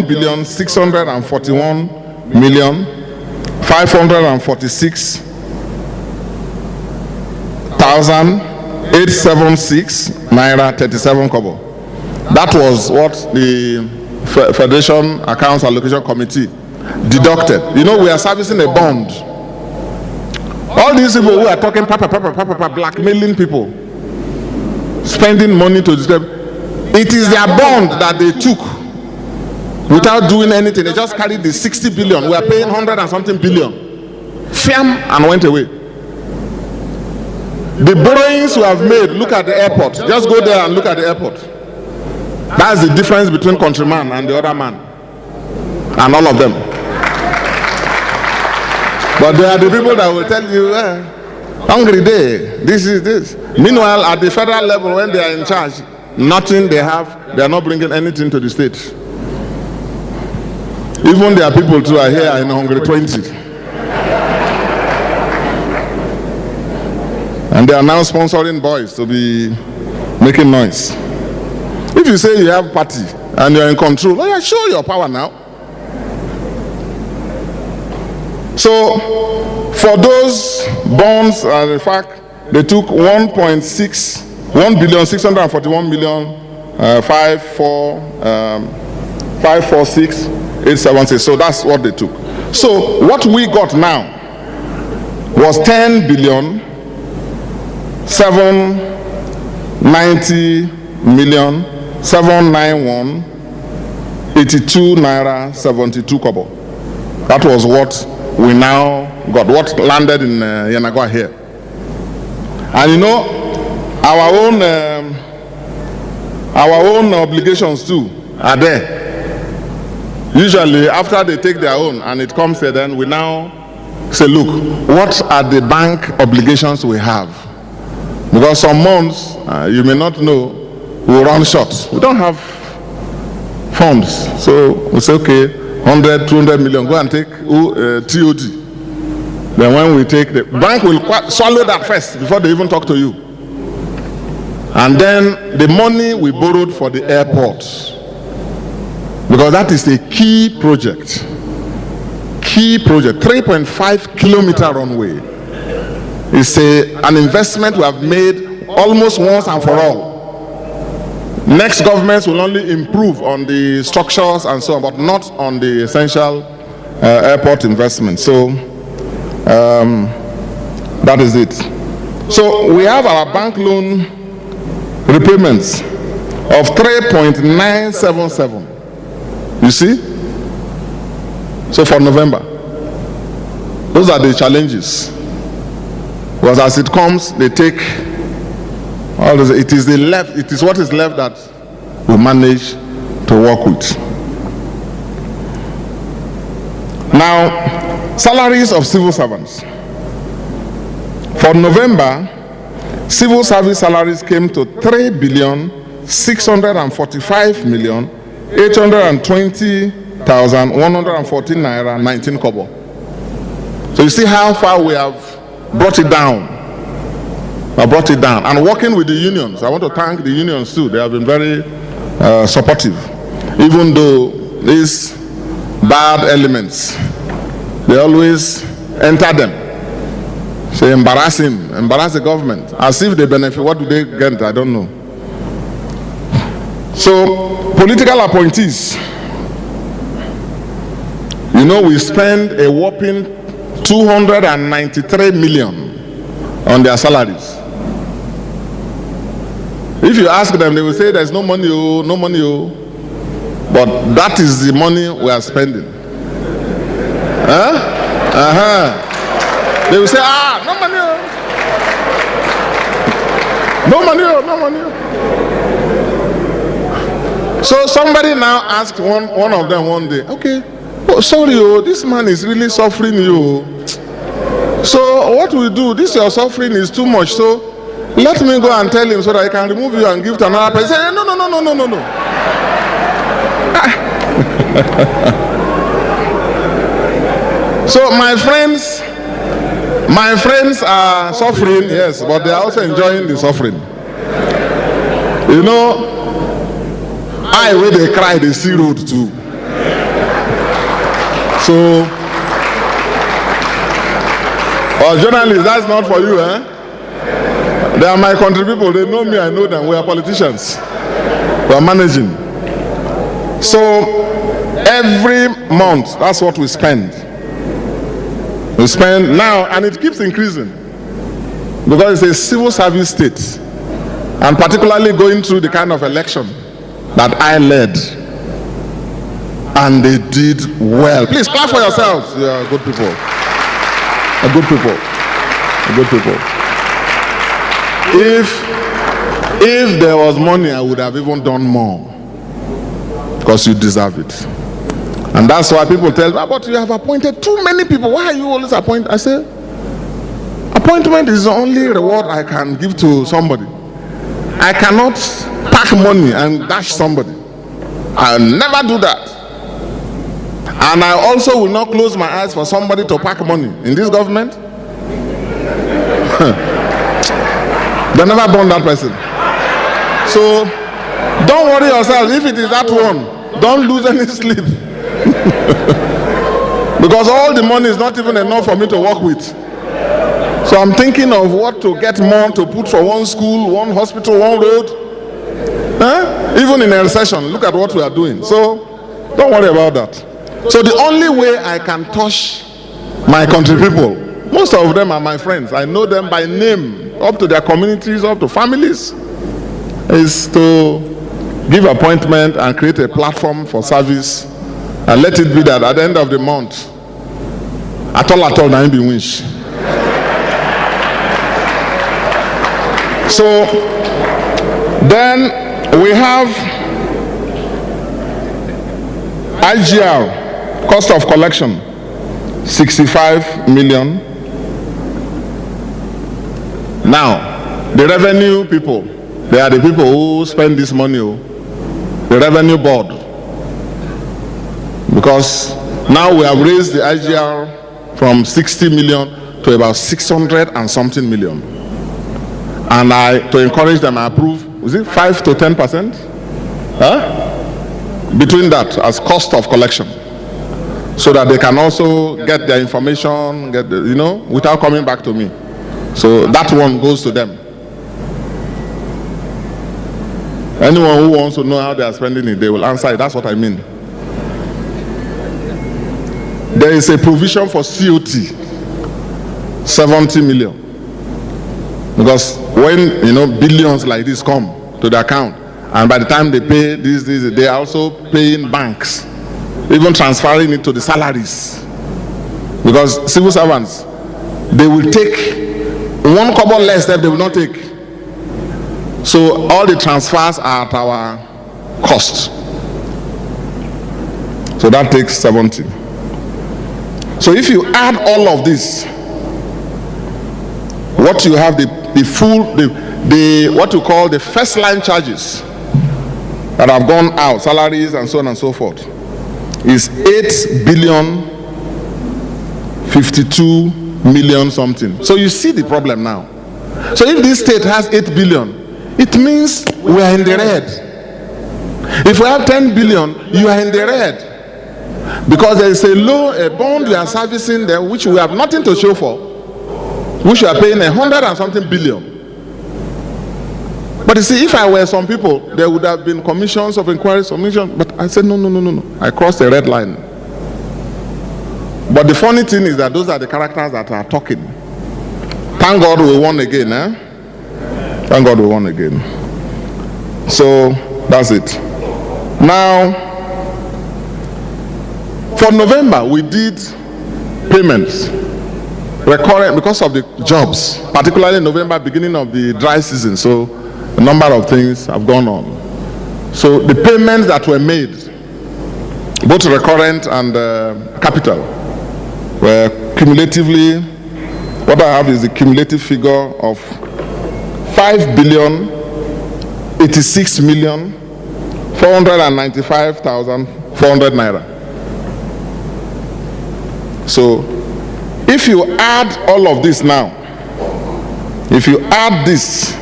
billion 641 million 546,876 naira 37 kobo. That was what the Federation Accounts Allocation Committee deducted. You know, we are servicing a bond. All these people who are talking blackmailing people, spending money to describe. It is their bond that they took without doing anything. They just carried the 60 billion. We are paying 100 and something billion. Fiam, and went away. The borrowings we have made, look at the airport. Just go there and look at the airport. That's the difference between countryman and the other man. And all of them. But they are the people that will tell you, hungry day, this is this. Meanwhile, at the federal level, when they are in charge, nothing they have, they are not bringing anything to the state. Even their people too are here in Hungry 20. And they are now sponsoring boys to be making noise. If you say you have party and you're in control, oh yeah, show your power now. So, for those bonds, in fact, they took 1,646,876. So that's what they took. So what we got now was 10 billion 790 million 791 82 naira 72 kobo. That was what we now got, what landed in Yanagwa here. And you know, our own obligations too are there. Usually after they take their own and it comes here, then we now say, look, what are the bank obligations we have? Because some months, you may not know, we run short. We don't have funds. So we say, okay, 100, 200 million, go and take TOD. Then when we take, the bank will swallow that first before they even talk to you. And then the money we borrowed for the airport, because that is a key project, 3.5 kilometer runway. It's an investment we have made almost once and for all. Next governments will only improve on the structures and so on, but not on the essential airport investment. So that is it. So we have our bank loan repayments of 3.977. You see? So for November, those are the challenges. Because as it comes, they take all this, it is what is left that we manage to work with. Now, salaries of civil servants. For November, civil service salaries came to 3,645,820,114 naira 19 kobo. So you see how far we have brought it down. And working with the unions. I want to thank the unions too. They have been very supportive. Even though these bad elements, they always enter them. Say embarrass the government. As if they benefit. What do they get? I don't know. So, political appointees. You know, we spend a whopping 293 million on their salaries. If you ask them, they will say there's no money, no money. But that is the money we are spending. They will say, no money. No money, no money. So somebody now asked one of them one day, okay, sorry, this man is really suffering you. So what we do, this your suffering is too much, so let me go and tell him so that I can remove you and give to another person. Say, no. So my friends are suffering, yes, but they are also enjoying the suffering. You know, where they cry, they see road too. So, journalists, that's not for you, eh? They are my country people. They know me, I know them. We are politicians. We are managing. So, every month, that's what we spend. We spend now, and it keeps increasing. Because it's a civil service state. And particularly going through the kind of election that I led. And they did well. Please clap for yourselves. You are good people. Good people. Good people. If there was money, I would have even done more. Because you deserve it. And that's why people tell me, but you have appointed too many people. Why are you always appointed? I say, appointment is the only reward I can give to somebody. I cannot pack money and dash somebody. I'll never do that. And I also will not close my eyes for somebody to pack money. In this government, they never burn that person. So, don't worry yourself. If it is that one, don't lose any sleep. Because all the money is not even enough for me to work with. So I'm thinking of what to get more to put for one school, one hospital, one road. Even in a recession, look at what we are doing. So don't worry about that. So the only way I can touch my country people, most of them are my friends. I know them by name, up to their communities, up to families, is to give appointment and create a platform for service. And let it be that at the end of the month, at all, now be wish. So then we have IGR, cost of collection, 65 million. Now, the revenue people, they are the people who spend this money, the revenue board. Because now we have raised the IGR from 60 million to about 600 and something million. And to encourage them, I approve, is it 5 to 10%? Between that as cost of collection. So that they can also get their information, without coming back to me. So that one goes to them. Anyone who wants to know how they are spending it, they will answer it. That's what I mean. There is a provision for COT, 70 million. Because when billions like this come to the account, and by the time they pay this, they are also paying banks, even transferring it to the salaries. Because civil servants, they will take 1 kobo less that they will not take. So all the transfers are at our cost. So that takes 70. So if you add all of this, what you have, what you call the first line charges that have gone out, salaries and so on and so forth, is 8 billion 52 million something. So you see the problem now. So if this state has 8 billion, it means we are in the red. If we have 10 billion, you are in the red. Because there is a bond we are servicing there, which we have nothing to show for, which we are paying 100 and something billion. But you see, if I were some people, there would have been commissions of inquiry, submission. But I said, no. I crossed the red line. But the funny thing is that those are the characters that are talking. Thank God we won again, Thank God we won again. So that's it. Now, for November, we did payments recurrent because of the jobs, particularly in November, beginning of the dry season. So a number of things have gone on. So the payments that were made, both recurrent and capital, were cumulatively, what I have is the cumulative figure of 5,086,495,400 naira. So if you add all of this now, if you add this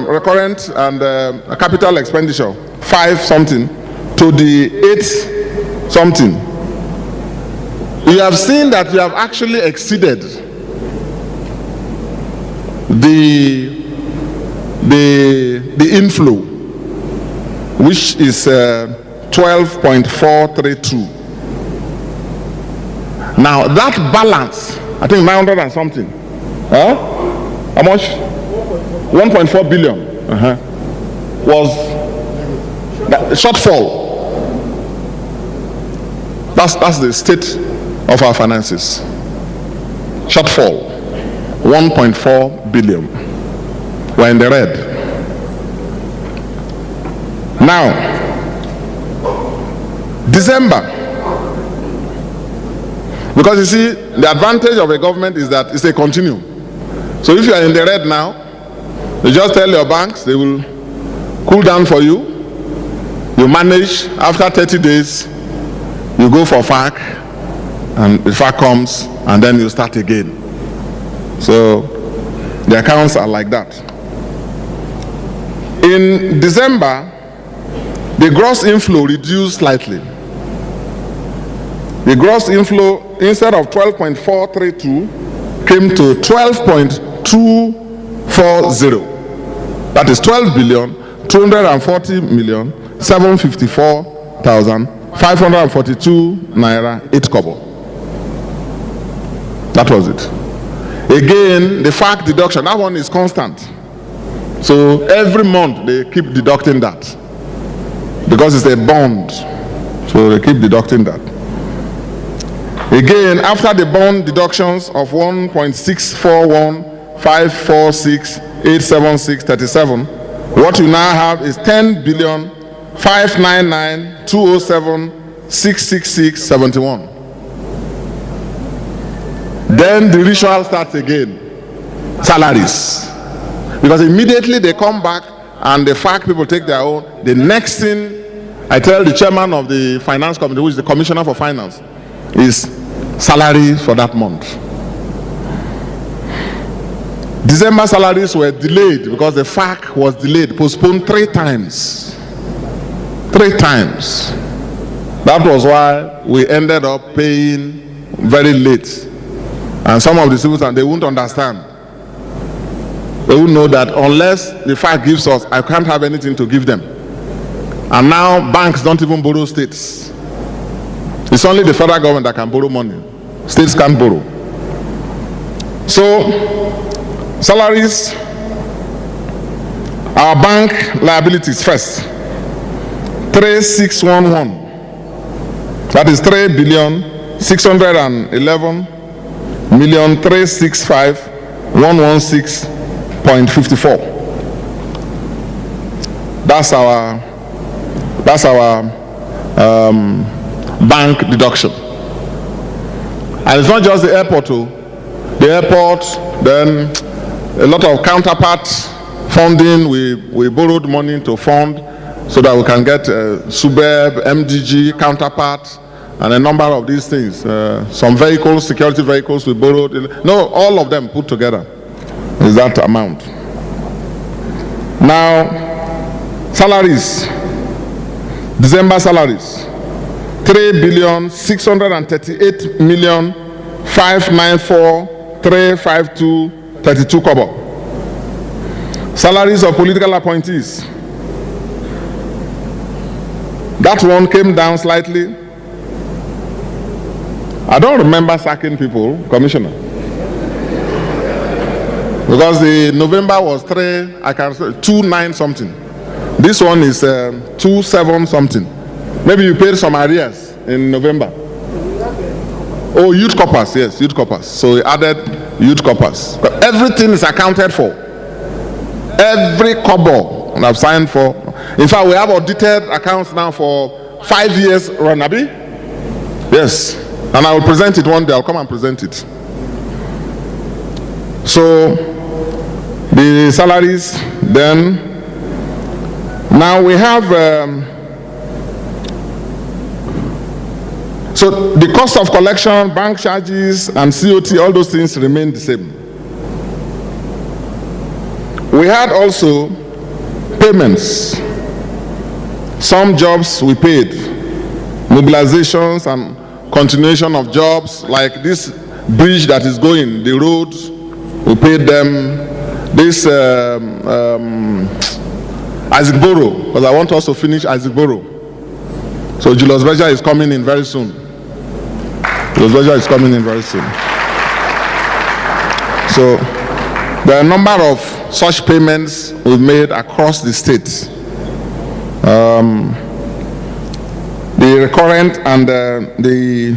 recurrent and capital expenditure, 5 something, to the 8 something, you have seen that you have actually exceeded the inflow, which is 12.432. Now that balance, I think 900 and something, how much? 1.4 billion was shortfall. That's the state of our finances. Shortfall, 1.4 billion. We're in the red. Now, December. Because you see, the advantage of a government is that it's a continuum. So if you are in the red now, you just tell your banks, they will cool down for you. You manage, after 30 days, you go for FAC, and the FAC comes, and then you start again. So the accounts are like that. In December, the gross inflow reduced slightly. The gross inflow, instead of 12.432, came to 12.240. That is 12,240,754,542 naira 8 kobo. That was it. Again, the FAC deduction, that one is constant. So every month they keep deducting that because it's a bond. So they keep deducting that. Again, after the bond deductions of 1.641,546,876.37, what you now have is 10,599,207,666.71. Then the ritual starts again. Salaries. Because immediately they come back and the FAC people take their own. The next thing I tell the chairman of the finance committee, who is the commissioner for finance, is salary for that month. December salaries were delayed because the FAC was delayed, postponed 3 times. 3 times. That was why we ended up paying very late. And some of the civil servants, they won't understand. They won't know that unless the FAC gives us, I can't have anything to give them. And now banks don't even borrow states. It's only the federal government that can borrow money. States can't borrow. So, salaries, our bank liabilities first. 3611. That is 3,611,365,116.54. That's our bank deduction. And it's not just the airport too. The airport, then a lot of counterpart funding. We borrowed money to fund so that we can get SUBEB, MDG, counterpart, and a number of these things. Some vehicles, security vehicles we borrowed. No, all of them put together is that amount. Now, salaries, December salaries, 3,638,594,352.32 kobo. Salaries of political appointees. That one came down slightly. I don't remember sacking people, Commissioner. Because the November was 2.9 something. This one is 2.7 something. Maybe you paid some arrears in November. Oh, youth corpus, yes, youth corpus. So we added youth corpus. But everything is accounted for. Every kobo I've signed for. In fact, we have audited accounts now for 5 years run, Abi? Yes. And I will present it one day. I'll come and present it. So, the salaries, then. Now we have, so the cost of collection, bank charges, and COT, all those things remain the same. We had also payments. Some jobs we paid, mobilizations and continuation of jobs, like this bridge that is going, the roads, we paid them. This Isaac Boro, because I want us to finish Isaac Boro. So Julius Berger is coming in very soon. Julius Berger is coming in very soon. So there are a number of such payments we've made across the state. The recurrent and the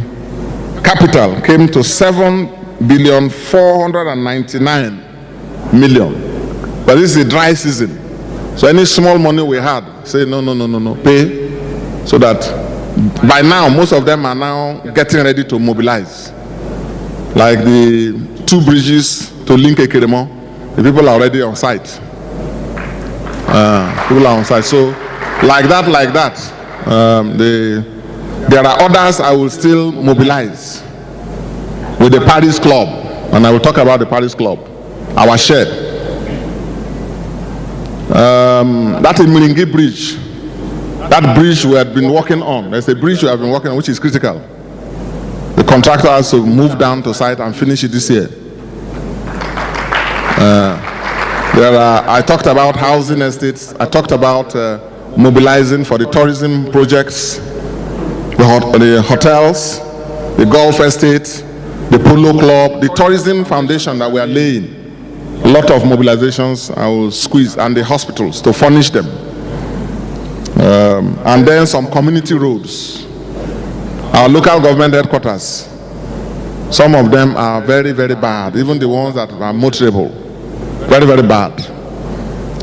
capital came to 7,499,000,000. But this is a dry season. So any small money we had, say no, pay. So that by now, most of them are now getting ready to mobilize. Like the 2 bridges to link Ekiremo, the people are already on site. People are on site. So like that, there are others I will still mobilize with the Paris Club, and I will talk about the Paris Club, our share. That Imiringi bridge, that bridge we have been working on. There's a bridge we have been working on which is critical. The contractor has to move down to site and finish it this year. I talked about housing estates. I talked about mobilizing for the tourism projects, the hotels, the golf estate, the polo club, the tourism foundation that we are laying. A lot of mobilizations I will squeeze, and the hospitals to furnish them. And then some community roads. Our local government headquarters, some of them are very, very bad, even the ones that are motorable, very, very bad.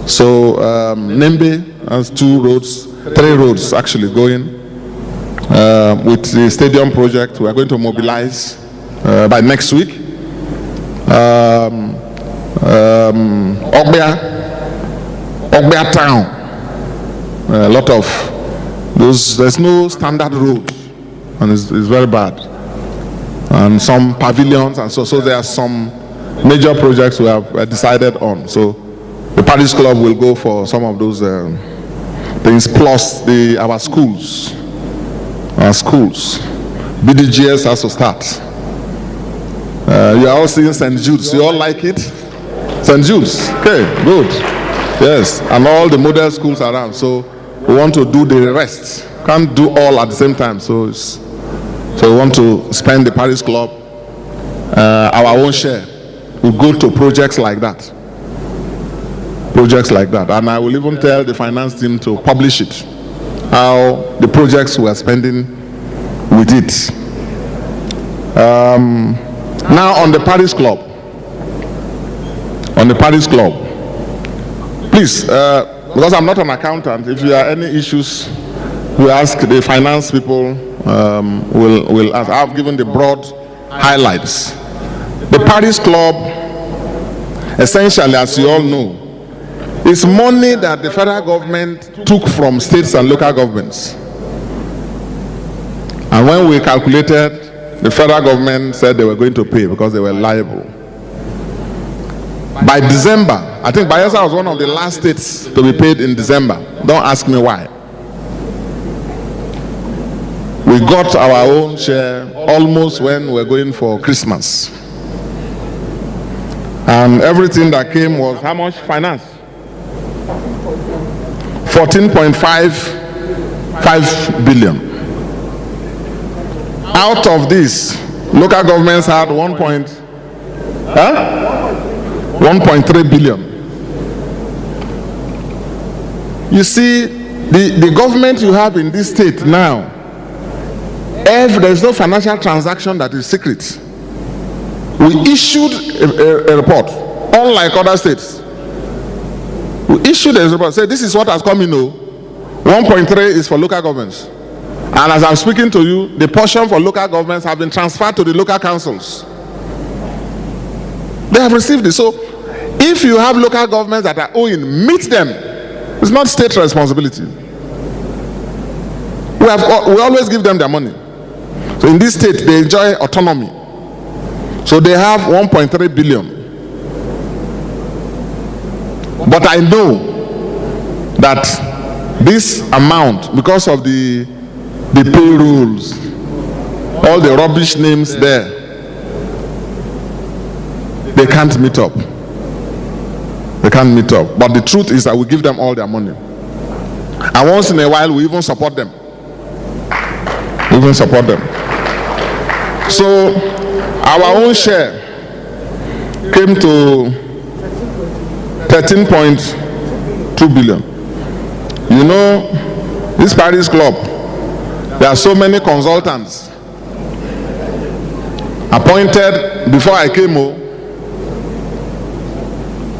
So Nembe has 3 roads actually going. With the stadium project, we are going to mobilize by next week. Ogbia town, a lot of There's no standard road, and it's very bad. And some pavilions, and so there are some major projects we have decided on. So the Parish Club will go for some of those things, plus our schools. Our schools. BDGS has to start. You are all seeing St. Jude's. You all like it? St. Jude's. Okay, good. Yes, and all the model schools around. So we want to do the rest. Can't do all at the same time. So we want to spend the Parish Club, our own share. We'll go to projects like that. Projects like that. And I will even tell the finance team to publish it, how the projects we are spending with it. Now on the Parish Club. On the Parish Club. Please, because I'm not an accountant, if there are any issues, we ask the finance people, will ask. I've given the broad highlights. The Parish Club, essentially, as you all know, is money that the federal government took from states and local governments. And when we calculated, the federal government said they were going to pay because they were liable. By December, I think Bayelsa was one of the last states to be paid in December. Don't ask me why. We got our own share almost when we're going for Christmas. And everything that came was how much finance? 14.55 billion. Out of this, local governments had 1.3 billion. You see, the government you have in this state now, if there is no financial transaction that is secret, we issued a report, unlike other states. We issued a report, say this is what has come in. 1.3 is for local governments. And as I'm speaking to you, the portion for local governments have been transferred to the local councils. They have received it. So if you have local governments that are owing, meet them. It's not state responsibility. We always give them their money. So in this state, they enjoy autonomy. So they have 1.3 billion. But I know that this amount, because of the payrolls, all the rubbish names there, they can't meet up. They can't meet up. But the truth is that we give them all their money. And once in a while, we even support them. We even support them. So our own share came to 13.2 billion. You know, this Parish Club, there are so many consultants appointed before I came home,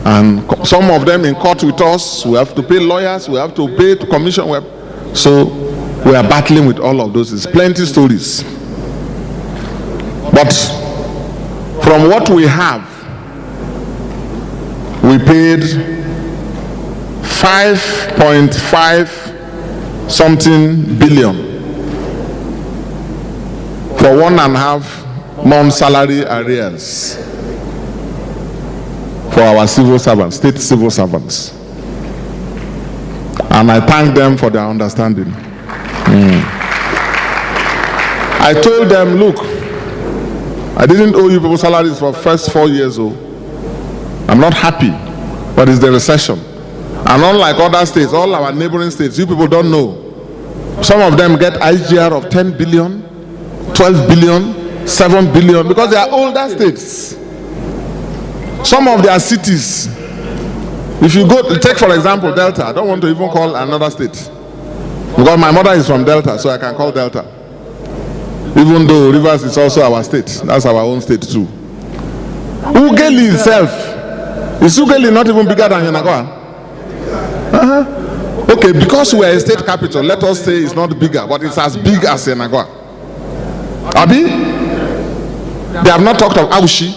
and some of them in court with us. We have to pay lawyers, we have to pay to commission. So we are battling with all of those. There's plenty stories. But from what we have, we paid 5.5 something billion for 1.5 month salary arrears for our civil servants, state civil servants. And I thank them for their understanding. I told them, look, I didn't owe you people salaries for the first 4 years old. I'm not happy, but it's the recession. And unlike other states, all our neighboring states, you people don't know. Some of them get IGR of 10 billion, 12 billion, 7 billion, because they are older states. Some of their cities, if you go, take for example Delta, I don't want to even call another state, because my mother is from Delta, so I can call Delta. Even though Rivers is also our state, that's our own state too. Ugeli itself, is Ugeli not even bigger than Yenagoa? Okay, because we are a state capital, let us say it's not bigger, but it's as big as Yenagoa. Abi? They have not talked of Aushi.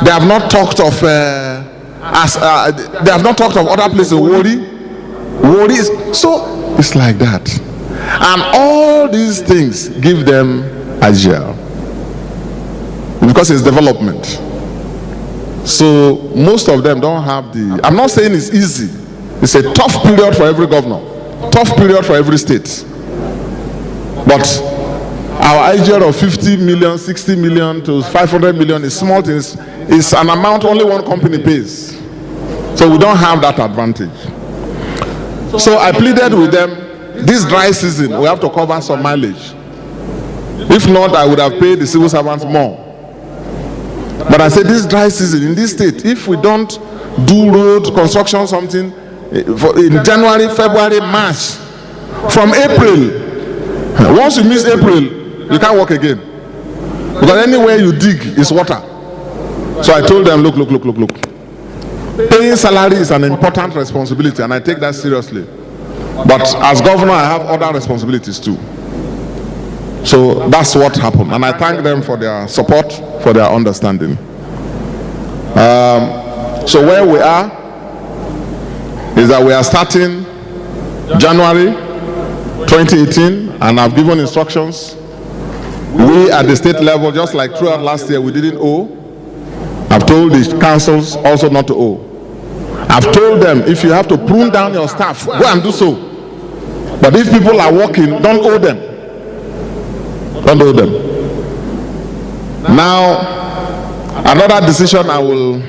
They have not talked of they have not talked of other places. Worry is so. It's like that. And all these things give them agile, because it's development. So most of them don't have the, I'm not saying it's easy, it's a tough period for every governor, tough period for every state. But our IGR of 50 million, 60 million to 500 million is small things. It's an amount only one company pays. So we don't have that advantage. So I pleaded with them, this dry season, we have to cover some mileage. If not, I would have paid the civil servants more. But I said, this dry season in this state, if we don't do road construction, something, in January, February, March, from April, once you miss April, you can't work again. Because anywhere you dig is water. So I told them, look. Paying salary is an important responsibility, and I take that seriously. But as governor, I have other responsibilities too. So that's what happened. And I thank them for their support, for their understanding. So where we are is that we are starting January 2018, and I've given instructions. We at the state level, just like throughout last year, we didn't owe. I've told the councils also not to owe. I've told them, if you have to prune down your staff, go and do so. But if people are working, don't owe them. Don't owe them. Now, another decision I will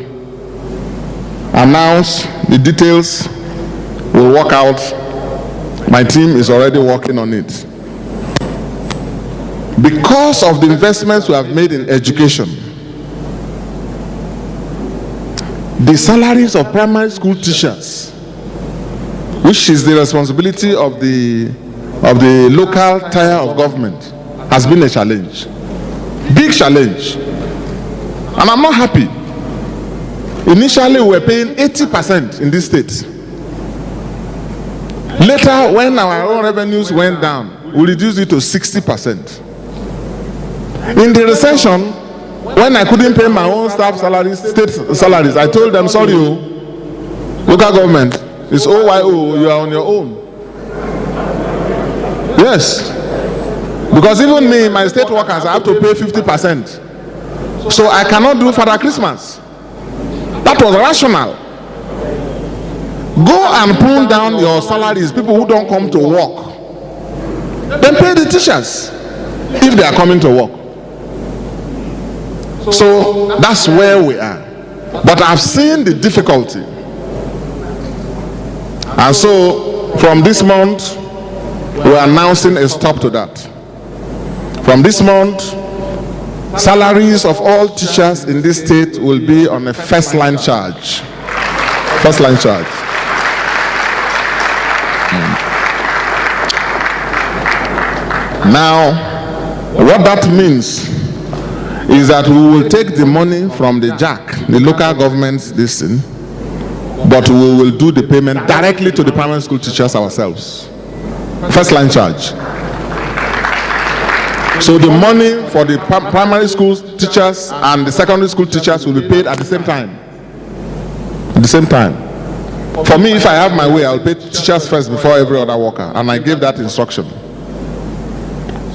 announce, the details will work out. My team is already working on it. Because of the investments we have made in education, the salaries of primary school teachers, which is the responsibility of the local tier of government, has been a challenge. Big challenge. And I'm not happy. Initially, we were paying 80% in this state. Later, when our own revenues went down, we reduced it to 60%. In the recession, when I couldn't pay my own staff salaries, state salaries, I told them, sorry, local government, it's OYO, you are on your own. Yes. Because even me, my state workers, I have to pay 50%. So I cannot do Father Christmas. That was rational. Go and pull down your salaries, people who don't come to work. Then pay the teachers if they are coming to work. So that's where we are. But I've seen the difficulty. And so from this month, we're announcing a stop to that. From this month, salaries of all teachers in this state will be on a first line charge. First line charge. Now, what that means is that we will take the money from the JAC, the local government's Dickson, but we will do the payment directly to the primary school teachers ourselves. First line charge. So the money for the primary school teachers and the secondary school teachers will be paid at the same time. At the same time. For me, if I have my way, I'll pay teachers first before every other worker, and I gave that instruction.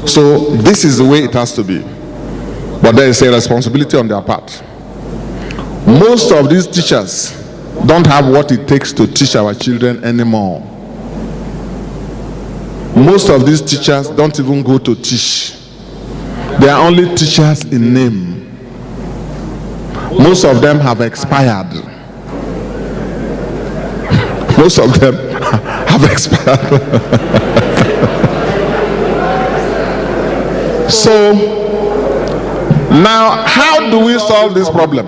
So this is the way it has to be. But there is a responsibility on their part. Most of these teachers don't have what it takes to teach our children anymore. Most of these teachers don't even go to teach. They are only teachers in name. Most of them have expired. Most of them have expired. So, now how do we solve this problem?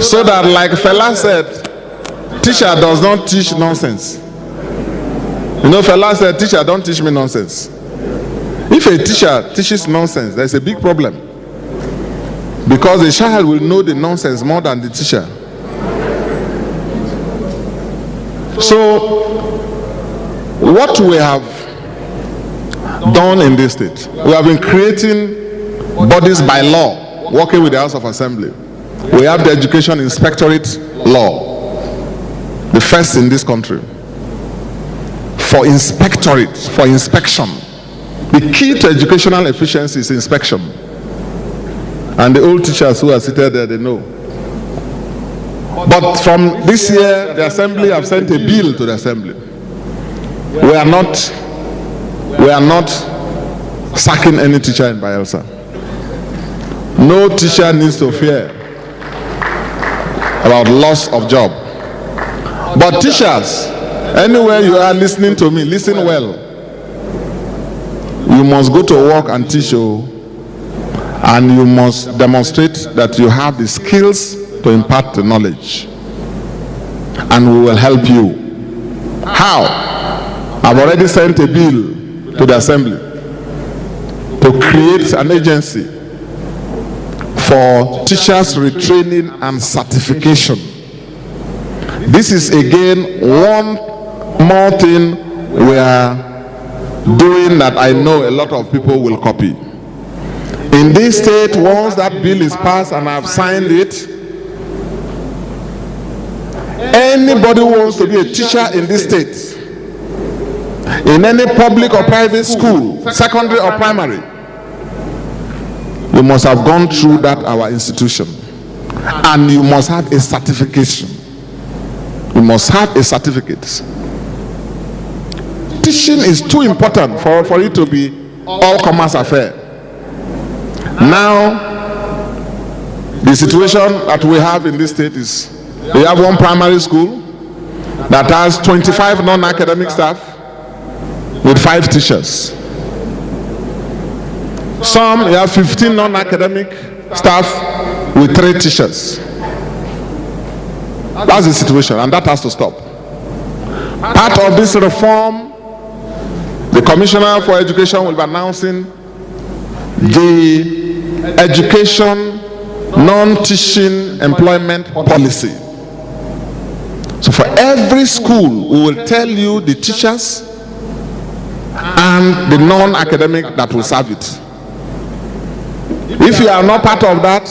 So that, like Fela said, teacher does not teach nonsense. You know, Fela said, teacher, don't teach me nonsense. If a teacher teaches nonsense, there's a big problem. Because the child will know the nonsense more than the teacher. So, what we have done in this state, we have been creating bodies by law, working with the House of Assembly. We have the Education Inspectorate Law, the first in this country. for inspectorate, for inspection. The key to educational efficiency is inspection. And the old teachers who are seated there, they know. But from this year, the assembly have sent a bill to the assembly. We are not sacking any teacher in Bayelsa. No teacher needs to fear about loss of job. But teachers, anywhere you are listening to me, listen well. You must go to work and teach, and you must demonstrate that you have the skills to impart the knowledge, and we will help you. How? I've already sent a bill to the assembly to create an agency for teachers retraining and certification. This is again one more thing we are doing that I know a lot of people will copy. In this state, once that bill is passed and I've signed it, anybody who wants to be a teacher in this state, in any public or private school, secondary or primary, you must have gone through that our institution, and you must have a certification. You must have a certificate. Teaching is too important for it to be all commerce affair. Now, the situation that we have in this state is we have one primary school that has 25 non-academic staff with 5 teachers. Some, you have 15 non-academic staff with 3 teachers. That's the situation, and that has to stop. Part of this reform, the Commissioner for Education will be announcing the education non-teaching employment policy. So for every school, we will tell you the teachers and the non-academic that will serve it. If you are not part of that,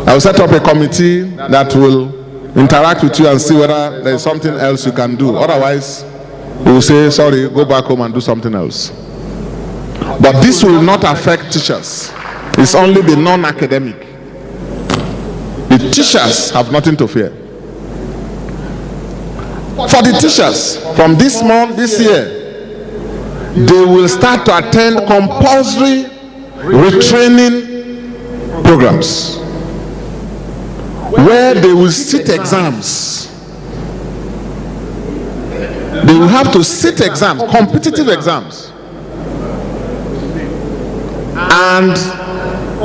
I will set up a committee that will interact with you and see whether there is something else you can do. Otherwise, we will say, sorry, go back home and do something else. But this will not affect teachers. It's only the non-academic. The teachers have nothing to fear. For the teachers, from this month, this year, they will start to attend compulsory retraining programs where they will sit exams. They will have to sit exams, competitive exams. And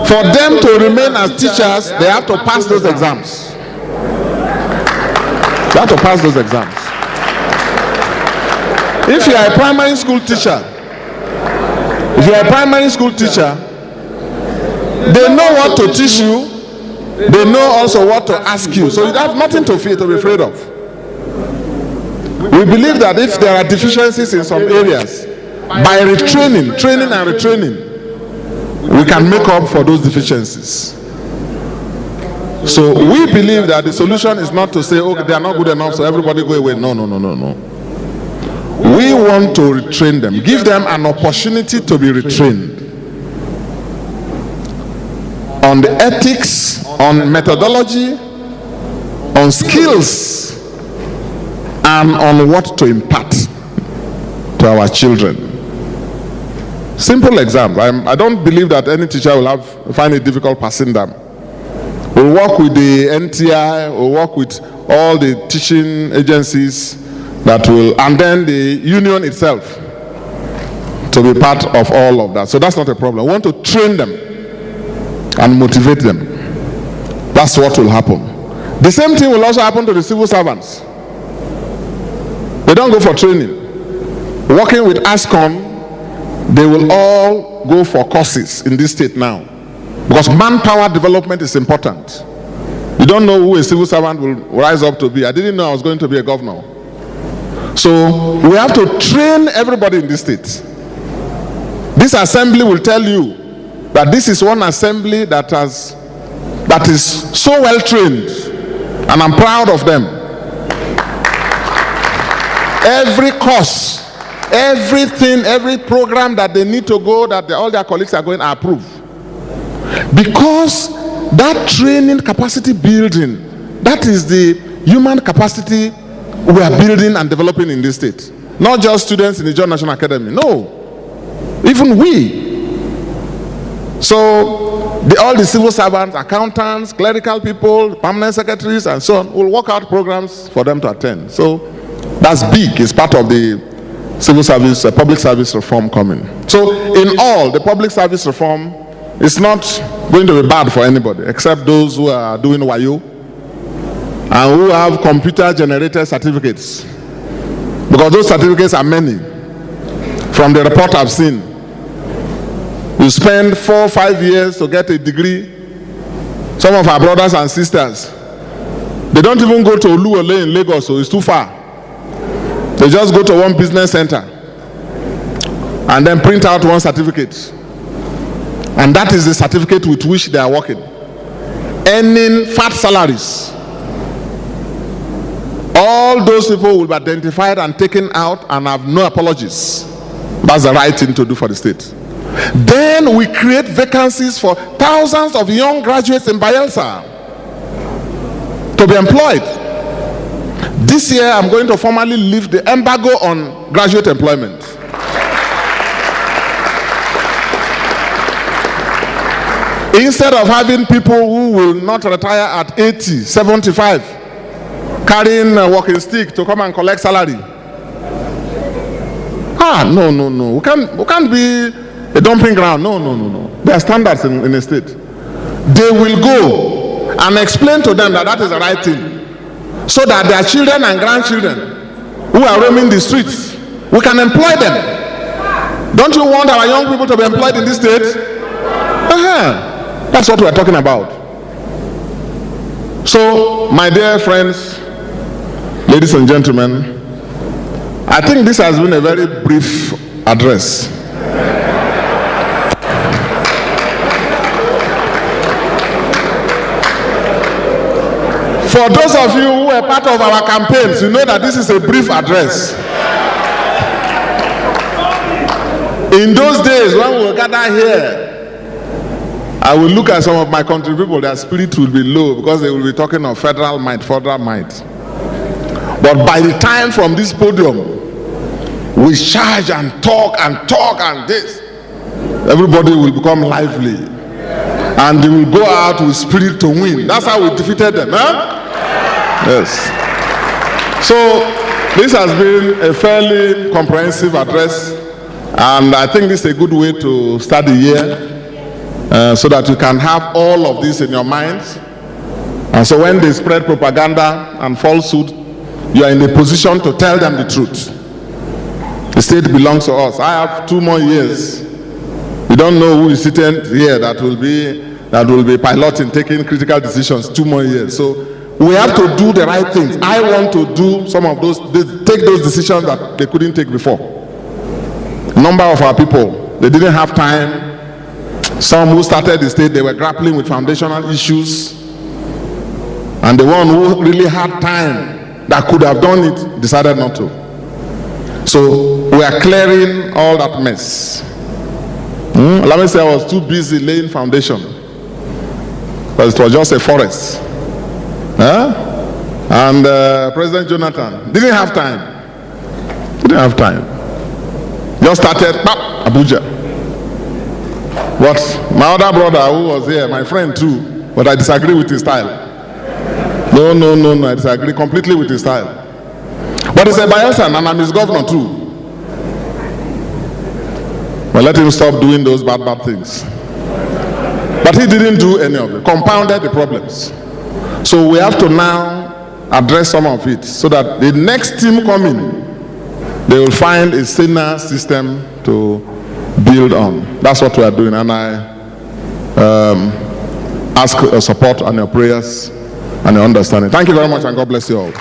for them to remain as teachers, they have to pass those exams. They have to pass those exams. If you are a primary school teacher, they know what to teach you. They know also what to ask you. So you have nothing to fear, to be afraid of. We believe that if there are deficiencies in some areas, by retraining, training and retraining, we can make up for those deficiencies. So we believe that the solution is not to say, okay, they are not good enough, so everybody go away. No. We want to retrain them, give them an opportunity to be retrained on the ethics, on methodology, on skills, and on what to impart to our children. Simple exams. I don't believe that any teacher will find it difficult passing them. We'll work with the NTI, we'll work with all the teaching agencies that will, and then the union itself to be part of all of that. So that's not a problem. We want to train them and motivate them. That's what will happen. The same thing will also happen to the civil servants. They don't go for training. Working with ASCON, they will all go for courses in this state now. Because manpower development is important. You don't know who a civil servant will rise up to be. I didn't know I was going to be a governor. So we have to train everybody in this state. This assembly will tell you that this is one assembly that is so well trained, and I'm proud of them. Every course everything, every program that they need to go, that all their colleagues are going to approve. Because that training capacity building, that is the human capacity we are building and developing in this state. Not just students in the John National Academy, no, even we. So all the civil servants, accountants, clerical people, permanent secretaries, and so on will work out programs for them to attend. So that's big. It's part of the civil service, public service reform coming. So in all, the public service reform is not going to be bad for anybody except those who are doing WAYO and who have computer-generated certificates, because those certificates are many. From the report I've seen, you spend 4 or 5 years to get a degree. Some of our brothers and sisters, they don't even go to Oluwole in Lagos, so it's too far. They just go to one business center and then print out one certificate. And that is the certificate with which they are working, earning fat salaries. All those people will be identified and taken out and have no apologies. That's the right thing to do for the state. Then we create vacancies for thousands of young graduates in Bayelsa to be employed. This year, I'm going to formally lift the embargo on graduate employment. Instead of having people who will not retire at 80, 75, carrying a walking stick to come and collect salary. No. We can't be a dumping ground. No. There are standards in the state. They will go and explain to them that that is the right thing, so that their children and grandchildren who are roaming the streets, we can employ them. Don't you want our young people to be employed in this state? That's what we're talking about. So, my dear friends, ladies and gentlemen, I think this has been a very brief address. For those of you who were part of our campaigns, you know that this is a brief address. In those days when we will gather here, I will look at some of my country people, their spirit will be low because they will be talking of federal might. But by the time from this podium, we charge and talk and this, everybody will become lively. And they will go out with spirit to win. That's how we defeated them. Yes. So this has been a fairly comprehensive address. And I think this is a good way to start the year. So that you can have all of this in your minds. And so when they spread propaganda and falsehood, you are in a position to tell them the truth. The state belongs to us. I have 2 more years. You don't know who is sitting here that will be piloting, taking critical decisions. 2 more years. So we have to do the right things. I want to do some of those, take those decisions that they couldn't take before. A number of our people, they didn't have time. Some who started the state, they were grappling with foundational issues. And the one who really had time, that could have done it, decided not to. So we are clearing all that mess. Let me say I was too busy laying foundation, because it was just a forest. And President Jonathan didn't have time. Just started, Abuja. But my other brother who was here, my friend too, but I disagree with his style. No, I disagree completely with his style. But he's a Bayelsan and I'm his governor too. Well, let him stop doing those bad things. But he didn't do any of it, compounded the problems. So we have to now address some of it so that the next team coming, they will find a saner system to build on. That's what we are doing, and I ask your support and your prayers and your understanding. Thank you very much, and God bless you all.